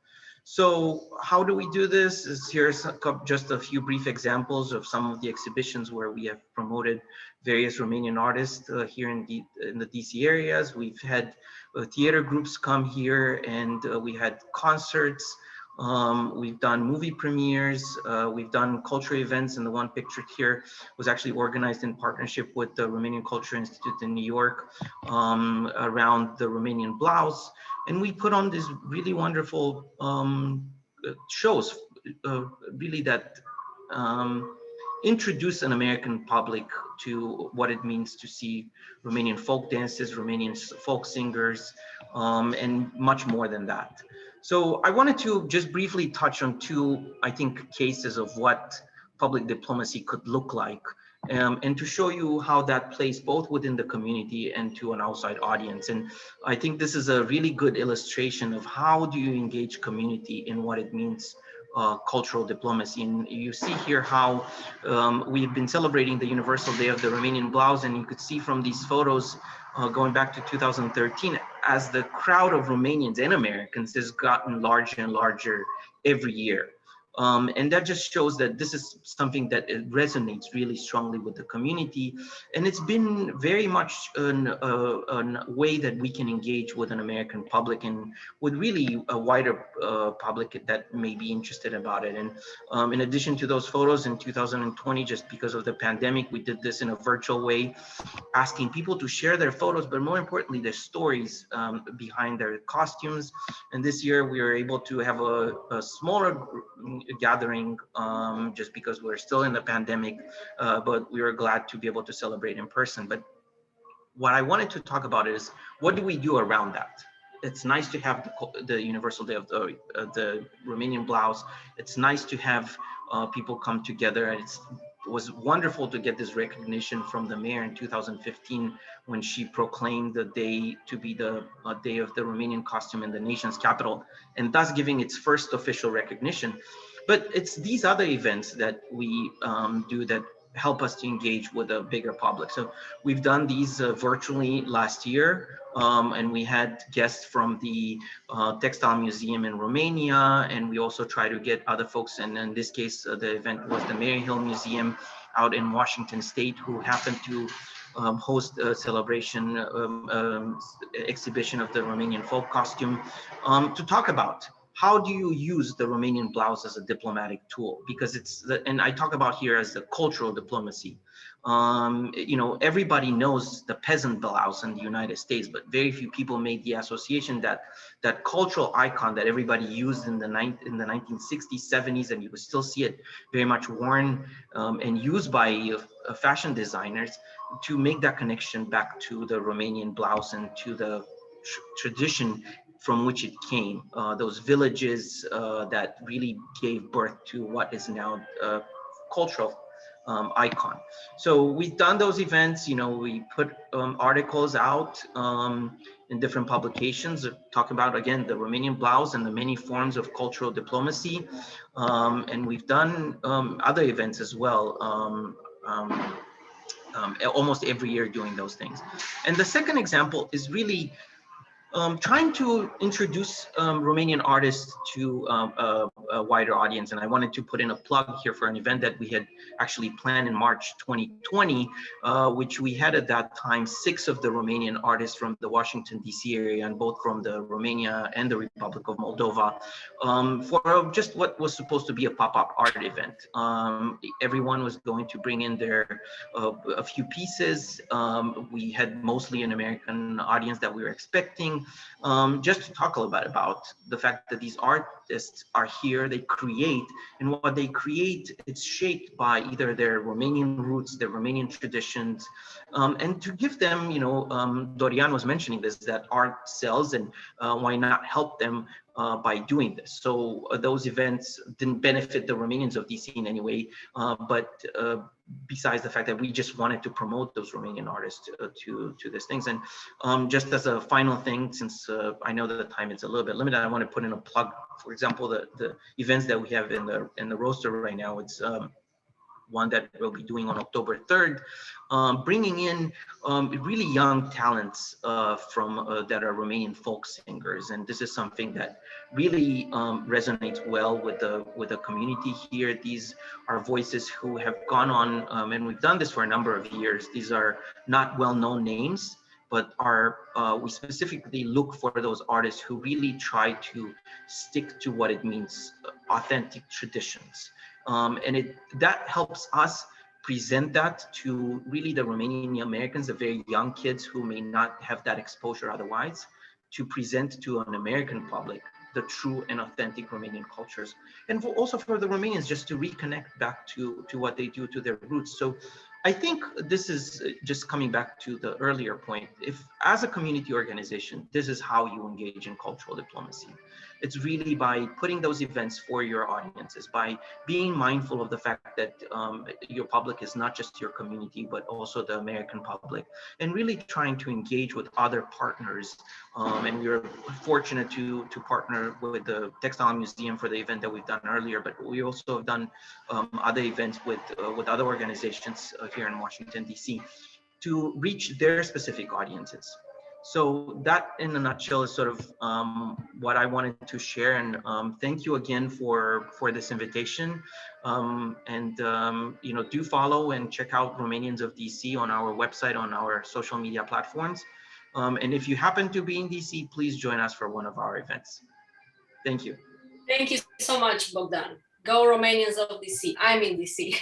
So how do we do this? Here's just a few brief examples of some of the exhibitions where we have promoted various Romanian artists here in the DC areas. We've had theater groups come here, and we had concerts. We've done movie premieres, we've done cultural events, and the one pictured here was actually organized in partnership with the Romanian Culture Institute in New York around the Romanian blouse. And we put on these really wonderful shows, really that introduce an American public to what it means to see Romanian folk dances, Romanian folk singers, and much more than that. So I wanted to just briefly touch on two, I think, cases of what public diplomacy could look like, and to show you how that plays both within the community and to an outside audience. And I think this is a really good illustration of how do you engage community in what it means cultural diplomacy. And you see here how we've been celebrating the Universal Day of the Romanian Blouse, and you could see from these photos going back to 2013, as the crowd of Romanians and Americans has gotten larger and larger every year. And that just shows that this is something that resonates really strongly with the community. And it's been very much a way that we can engage with an American public and with really a wider public that may be interested about it. And in addition to those photos in 2020, just because of the pandemic, we did this in a virtual way, asking people to share their photos, but more importantly, their stories behind their costumes. And this year we were able to have a smaller gathering just because we're still in the pandemic, but we were glad to be able to celebrate in person. But what I wanted to talk about is, what do we do around that? It's nice to have the Universal Day of the Romanian Blouse. It's nice to have people come together. And it was wonderful to get this recognition from the mayor in 2015 when she proclaimed the day to be the day of the Romanian costume in the nation's capital, and thus giving its first official recognition. But it's these other events that we do that help us to engage with a bigger public. So we've done these virtually last year, and we had guests from the Textile Museum in Romania, and we also try to get other folks, and in this case, the event was the Mary Hill Museum out in Washington State, who happened to host a celebration exhibition of the Romanian folk costume to talk about how do you use the Romanian blouse as a diplomatic tool? Because and I talk about here as the cultural diplomacy. You know, everybody knows the peasant blouse in the United States, but very few people made the association that that cultural icon that everybody used in the 1960s, 70s, and you would still see it very much worn and used by fashion designers to make that connection back to the Romanian blouse and to the tradition from which it came, those villages that really gave birth to what is now a cultural icon. So we've done those events, you know, we put articles out in different publications talking about, again, the Romanian blouse and the many forms of cultural diplomacy. And we've done other events as well, almost every year doing those things. And the second example is really trying to introduce Romanian artists to a wider audience. And I wanted to put in a plug here for an event that we had actually planned in March 2020, which we had at that time 6 of the Romanian artists from the Washington, D.C. area, and both from the Romania and the Republic of Moldova, for just what was supposed to be a pop-up art event. Everyone was going to bring in their a few pieces. We had mostly an American audience that we were expecting. Just to talk a little bit about the fact that these artists are here, they create, and what they create, it's shaped by either their Romanian roots, their Romanian traditions, and to give them, you know, Dorian was mentioning this, that art sells, and why not help them by doing this. So those events didn't benefit the Romanians of DC in any way, but besides the fact that we just wanted to promote those Romanian artists to these things. And just as a final thing, since I know that the time is a little bit limited, I want to put in a plug. For example, the events that we have in the roster right now, it's one that we'll be doing on October 3rd, bringing in really young talents from that are Romanian folk singers, and this is something that really resonates well with the community here. These are voices who have gone on, and we've done this for a number of years. These are not well-known names, but we specifically look for those artists who really try to stick to what it means, authentic traditions. And that helps us present that to really the Romanian Americans, the very young kids who may not have that exposure otherwise, to present to an American public the true and authentic Romanian cultures, and also for the Romanians just to reconnect back to what they do, to their roots. So I think this is just coming back to the earlier point. If as a community organization, this is how you engage in cultural diplomacy. It's really by putting those events for your audiences, by being mindful of the fact that your public is not just your community, but also the American public, and really trying to engage with other partners. And we were fortunate to partner with the Textile Museum for the event that we've done earlier, but we also have done other events with other organizations here in Washington, D.C. to reach their specific audiences. So that in a nutshell is sort of what I wanted to share. And thank you again for this invitation. You know, do follow and check out Romanians of DC on our website, on our social media platforms. And if you happen to be in DC, please join us for one of our events. Thank you. Thank you so much, Bogdan. Go Romanians of DC. I'm in DC.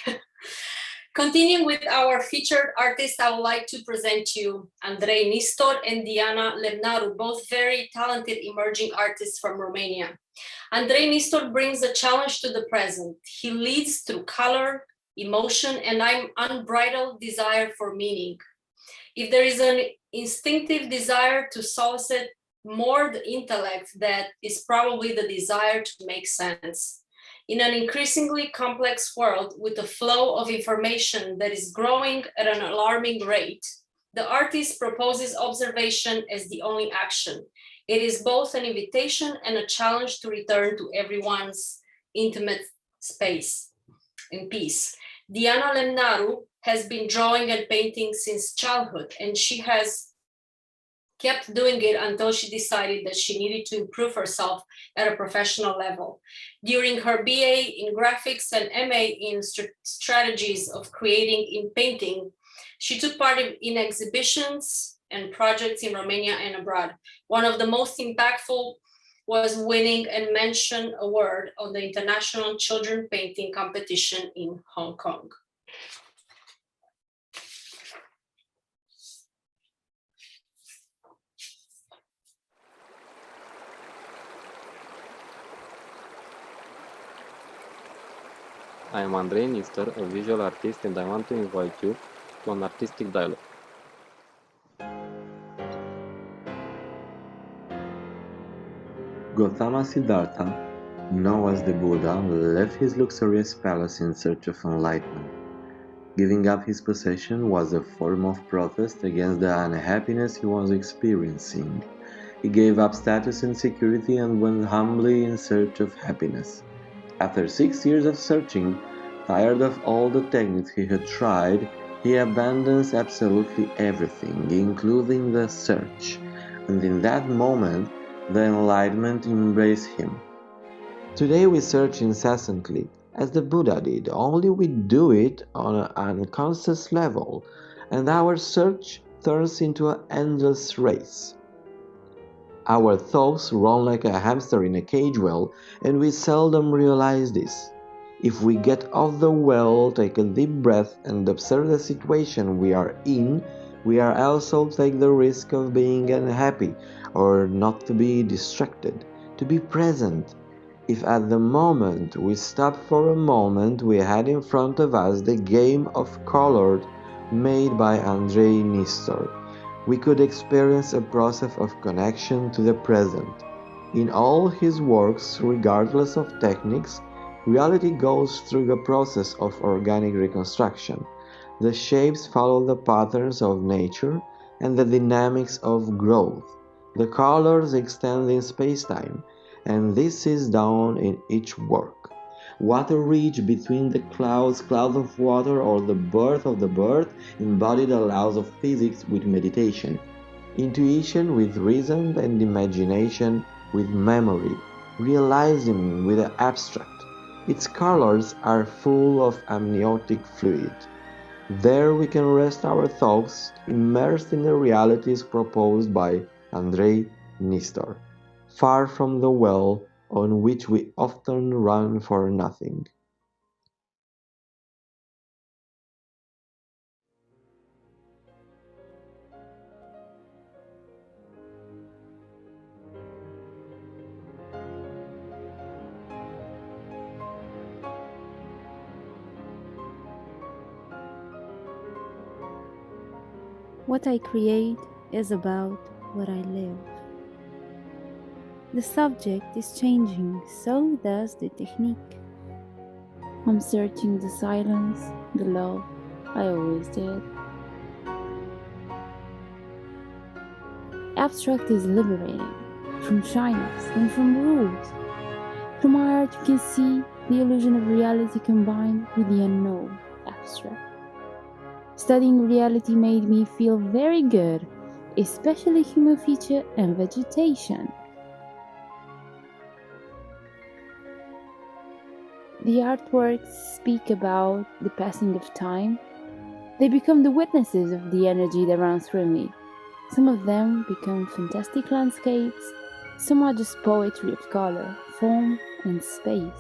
Continuing with our featured artists, I would like to present you Andrei Nistor and Diana Lemnaru, both very talented emerging artists from Romania. Andrei Nistor brings a challenge to the present. He leads through color, emotion, and unbridled desire for meaning. If there is an instinctive desire to solicit more the intellect, that is probably the desire to make sense. In an increasingly complex world with a flow of information that is growing at an alarming rate, the artist proposes observation as the only action. It is both an invitation and a challenge to return to everyone's intimate space in peace. Diana Lemnaru has been drawing and painting since childhood, and she has kept doing it until she decided that she needed to improve herself at a professional level. During her BA in graphics and MA in strategies of creating in painting, she took part in exhibitions and projects in Romania and abroad. One of the most impactful was winning a mention award on the International Children Painting Competition in Hong Kong. I am Andrei Nistor, a visual artist, and I want to invite you to an artistic dialogue. Gautama Siddhartha, known as the Buddha, left his luxurious palace in search of enlightenment. Giving up his possession was a form of protest against the unhappiness he was experiencing. He gave up status and security and went humbly in search of happiness. After 6 years of searching, tired of all the techniques he had tried, he abandons absolutely everything, including the search. And in that moment, the enlightenment embraced him. Today we search incessantly, as the Buddha did, only we do it on an unconscious level, and our search turns into an endless race. Our thoughts run like a hamster in a cage well, and we seldom realize this. If we get off the well, take a deep breath, and observe the situation we are in, we are also take the risk of being unhappy, or not to be distracted, to be present. If at the moment we stop for a moment, we had in front of us the game of color made by Andrei Nistor. We could experience a process of connection to the present. In all his works, regardless of techniques, reality goes through a process of organic reconstruction. The shapes follow the patterns of nature and the dynamics of growth. The colors extend in space-time, and this is done in each work. Water reach between the clouds, cloud of water, or the birth of the bird embody the laws of physics with meditation. Intuition with reason and imagination with memory. Realism with the abstract. Its colors are full of amniotic fluid. There we can rest our thoughts, immersed in the realities proposed by Andrei Nistor, far from the well on which we often run for nothing. What I create is about what I live. The subject is changing, so does the technique. I'm searching the silence, the love I always did. Abstract is liberating from shyness and from rules. Through my art, you can see the illusion of reality combined with the unknown abstract. Studying reality made me feel very good, especially human feature and vegetation. The artworks speak about the passing of time. They become the witnesses of the energy that runs through me. Some of them become fantastic landscapes, some are just poetry of color, form, and space.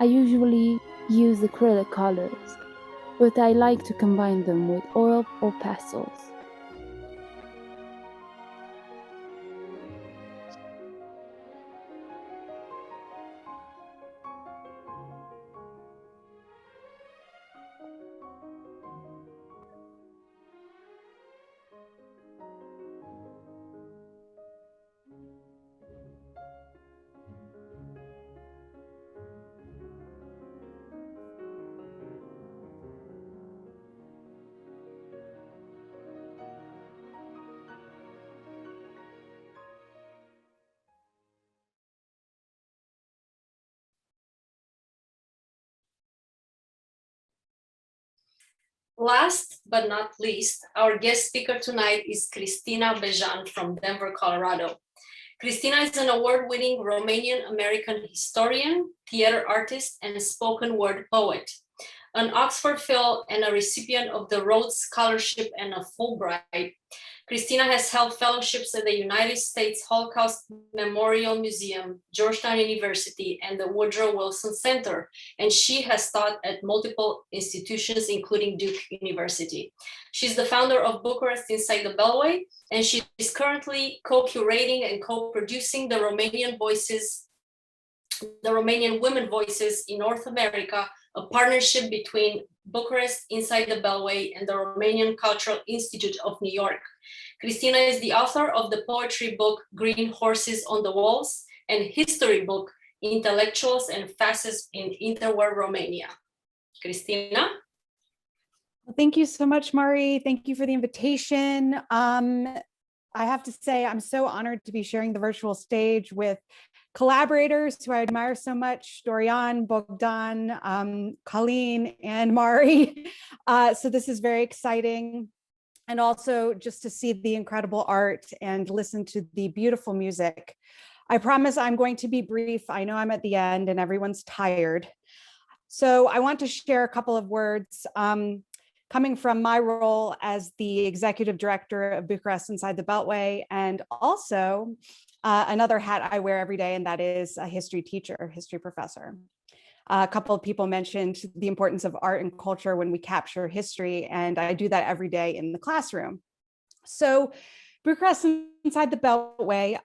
I usually use acrylic colors, but I like to combine them with oil or pastels. Last but not least, our guest speaker tonight is Cristina Bejan from Denver, Colorado. Cristina is an award-winning Romanian American historian, theater artist, and spoken word poet. An Oxford Fellow and a recipient of the Rhodes Scholarship and a Fulbright, Cristina has held fellowships at the United States Holocaust Memorial Museum, Georgetown University, and the Woodrow Wilson Center, and she has taught at multiple institutions, including Duke University. She's the founder of Bucharest Inside the Beltway, and she is currently co-curating and co-producing the Romanian Women Voices in North America, a partnership between Bucharest Inside the Beltway and the Romanian Cultural Institute of New York. Cristina is the author of the poetry book Green Horses on the Walls and history book Intellectuals and Fascists in Interwar Romania. Cristina? Well, thank you so much, Mari. Thank you for the invitation. I have to say, I'm so honored to be sharing the virtual stage with collaborators who I admire so much, Dorian, Bogdan, Colleen, and Mari. So this is very exciting. And also just to see the incredible art and listen to the beautiful music. I promise I'm going to be brief. I know I'm at the end and everyone's tired. So I want to share a couple of words coming from my role as the executive director of Bucharest Inside the Beltway, and also another hat I wear every day, and that is a history teacher, history professor. A couple of people mentioned the importance of art and culture when we capture history, and I do that every day in the classroom. So Bucharest Inside the Beltway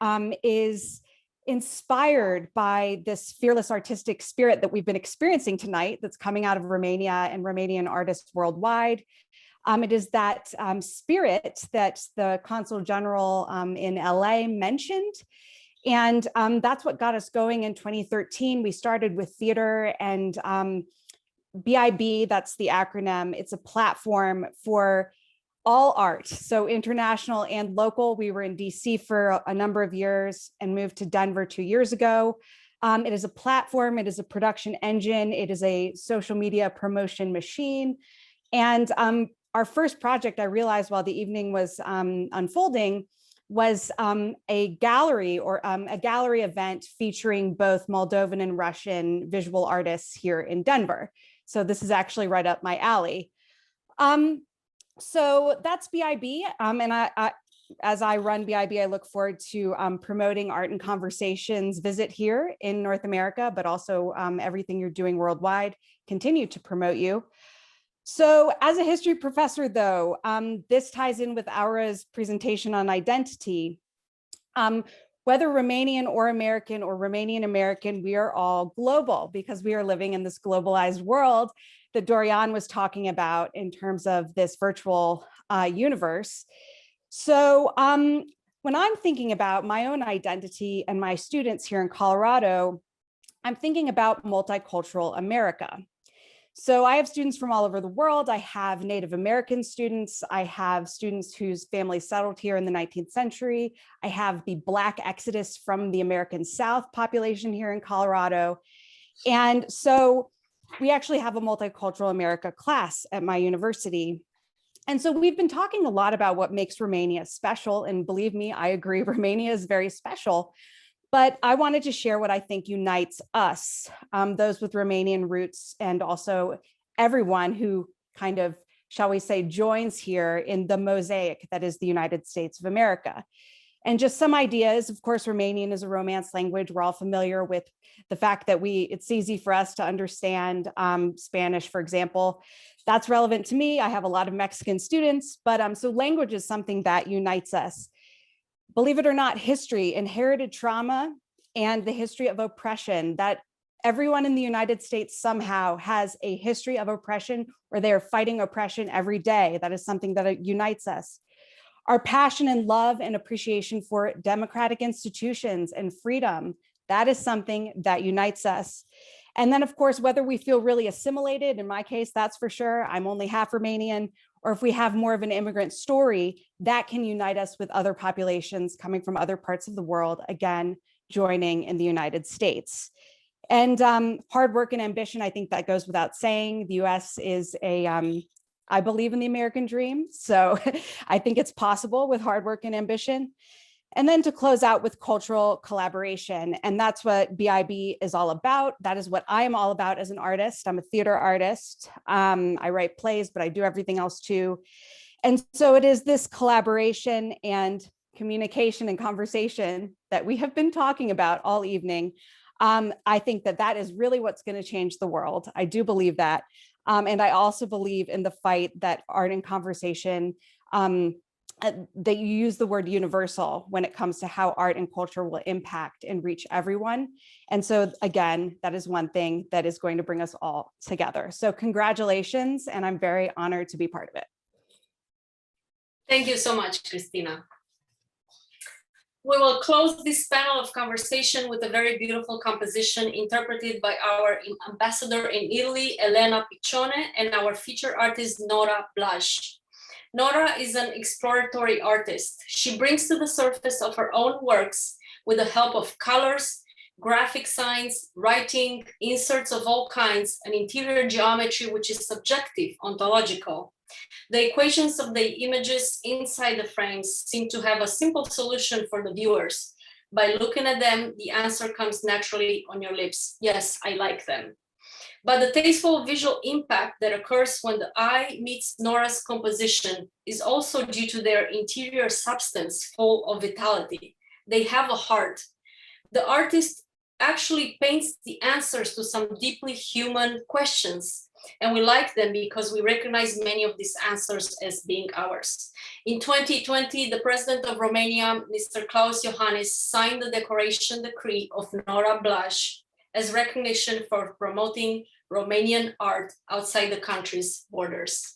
is inspired by this fearless artistic spirit that we've been experiencing tonight that's coming out of Romania and Romanian artists worldwide. It is that spirit that the Consul General in LA mentioned. And that's what got us going in 2013. We started with theater and BIB, that's the acronym. It's a platform for all art, so international and local. We were in DC for a number of years and moved to Denver 2 years ago. It is a platform, it is a production engine, it is a social media promotion machine. And our first project, I realized while the evening was unfolding, was a gallery or a gallery event featuring both Moldovan and Russian visual artists here in Denver. So this is actually right up my alley. So that's BIB, and as I run BIB, I look forward to promoting art and conversations, visit here in North America, but also everything you're doing worldwide, continue to promote you. So as a history professor, though, this ties in with Aura's presentation on identity. Whether Romanian or Romanian American, we are all global because we are living in this globalized world that Dorian was talking about in terms of this virtual universe. So when I'm thinking about my own identity and my students here in Colorado, I'm thinking about multicultural America. So I have students from all over the world. I have Native American students. I have students whose families settled here in the 19th century. I have the Black exodus from the American South population here in Colorado. And so we actually have a multicultural America class at my university. And so we've been talking a lot about what makes Romania special. And believe me, I agree, Romania is very special. But I wanted to share what I think unites us, those with Romanian roots, and also everyone who kind of, shall we say, joins here in the mosaic that is the United States of America. And just some ideas. Of course, Romanian is a Romance language. We're all familiar with the fact that it's easy for us to understand Spanish, for example. That's relevant to me. I have a lot of Mexican students, but so language is something that unites us. Believe it or not, history, inherited trauma, and the history of oppression, that everyone in the United States somehow has a history of oppression, or they are fighting oppression every day. That is something that unites us. Our passion and love and appreciation for democratic institutions and freedom, that is something that unites us. And then, of course, whether we feel really assimilated, in my case, that's for sure, I'm only half Romanian, or if we have more of an immigrant story, that can unite us with other populations coming from other parts of the world, again, joining in the United States. And hard work and ambition, I think that goes without saying. The US is I believe in the American dream. So I think it's possible with hard work and ambition. And then to close out with cultural collaboration. And that's what BIB is all about. That is what I am all about as an artist. I'm a theater artist. I write plays, but I do everything else too. And so it is this collaboration and communication and conversation that we have been talking about all evening. I think that is really what's going to change the world. I do believe that. And I also believe in the fight that art and conversation, that you use the word universal when it comes to how art and culture will impact and reach everyone. And so again, that is one thing that is going to bring us all together. So congratulations, and I'm very honored to be part of it. Thank you so much, Christina. We will close this panel of conversation with a very beautiful composition interpreted by our ambassador in Italy, Elena Piccione, and our featured artist, Nora Blaj. Nora is an exploratory artist. She brings to the surface of her own works, with the help of colors, graphic signs, writing, inserts of all kinds, and interior geometry, which is subjective, ontological. The equations of the images inside the frames seem to have a simple solution for the viewers. By looking at them, the answer comes naturally on your lips. Yes, I like them. But the tasteful visual impact that occurs when the eye meets Nora's composition is also due to their interior substance full of vitality. They have a heart. The artist actually paints the answers to some deeply human questions, and we like them because we recognize many of these answers as being ours. In 2020, the president of Romania, Mr. Klaus Iohannis, signed the Declaration Decree of Nora Blaj as recognition for promoting Romanian art outside the country's borders.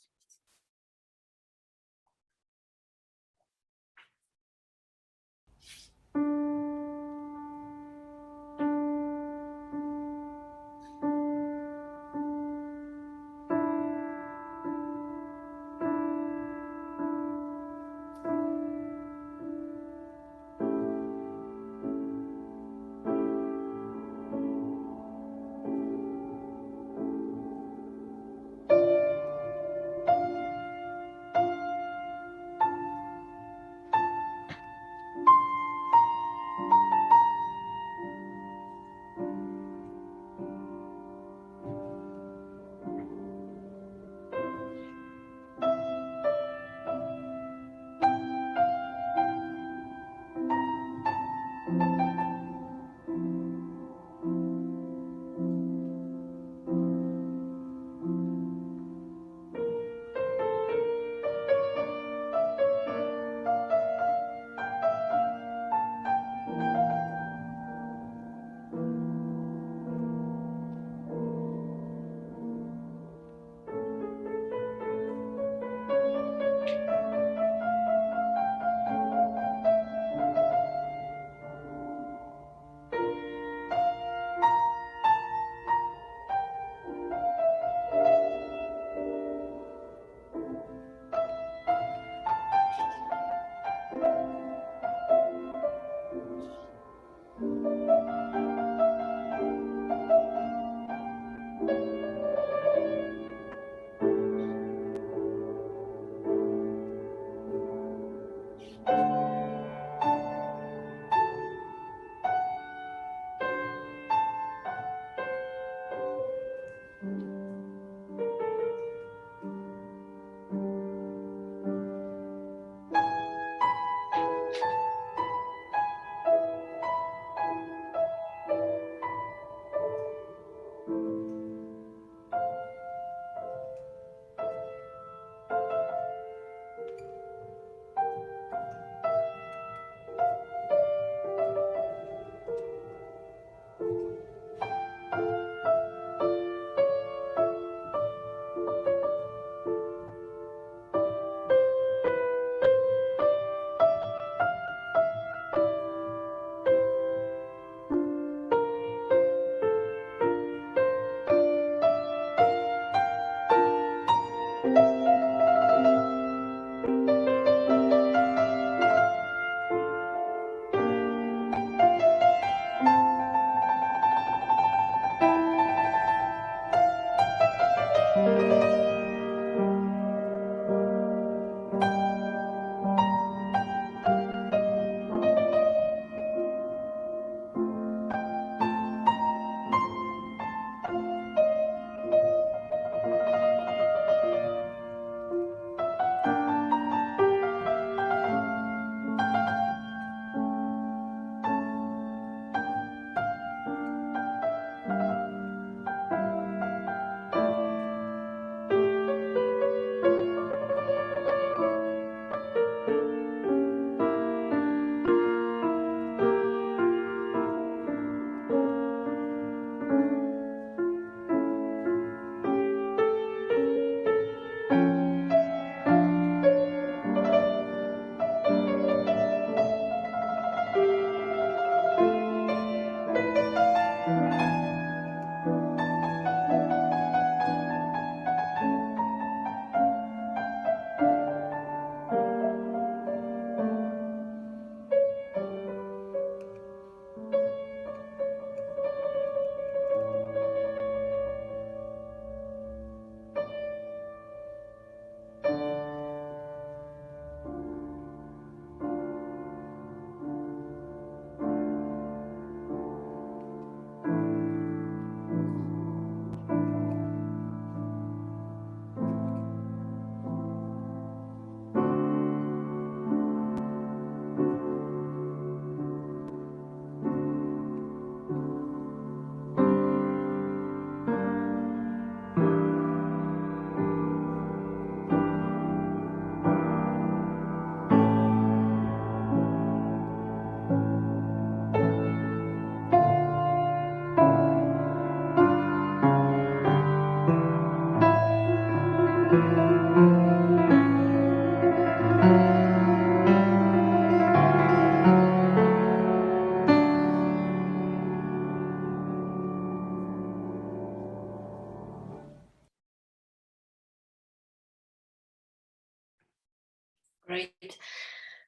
Great.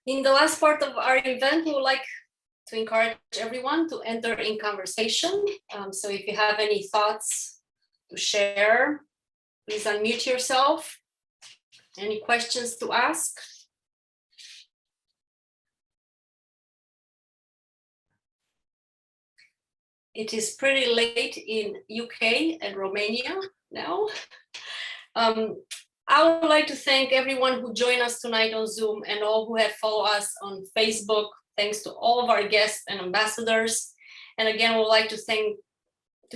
In the last part of our event, we would like to encourage everyone to enter in conversation. So if you have any thoughts to share, please unmute yourself. Any questions to ask? It is pretty late in UK and Romania now. I would like to thank everyone who joined us tonight on Zoom and all who have followed us on Facebook. Thanks to all of our guests and ambassadors. And again, I would like to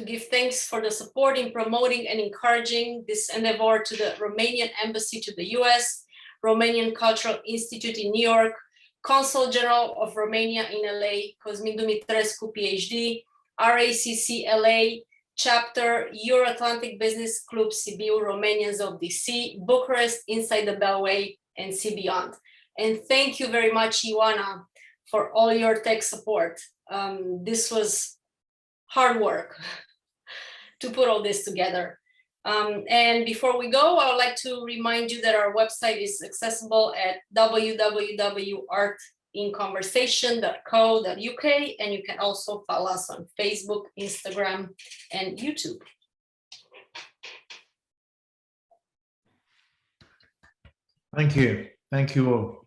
give thanks for the support in promoting and encouraging this endeavor to the Romanian Embassy to the US, Romanian Cultural Institute in New York, Consul General of Romania in LA, Cosmin Dumitrescu, PhD, RACC LA, Chapter, Euro-Atlantic Business Club Sibiu, Romanians of DC, Bucharest, Inside the Beltway, and See Beyond. And thank you very much, Ioana, for all your tech support. This was hard work to put all this together. And before we go, I would like to remind you that our website is accessible at www.artinconversation.co.uk, and you can also follow us on Facebook, Instagram, and YouTube. Thank you. Thank you all.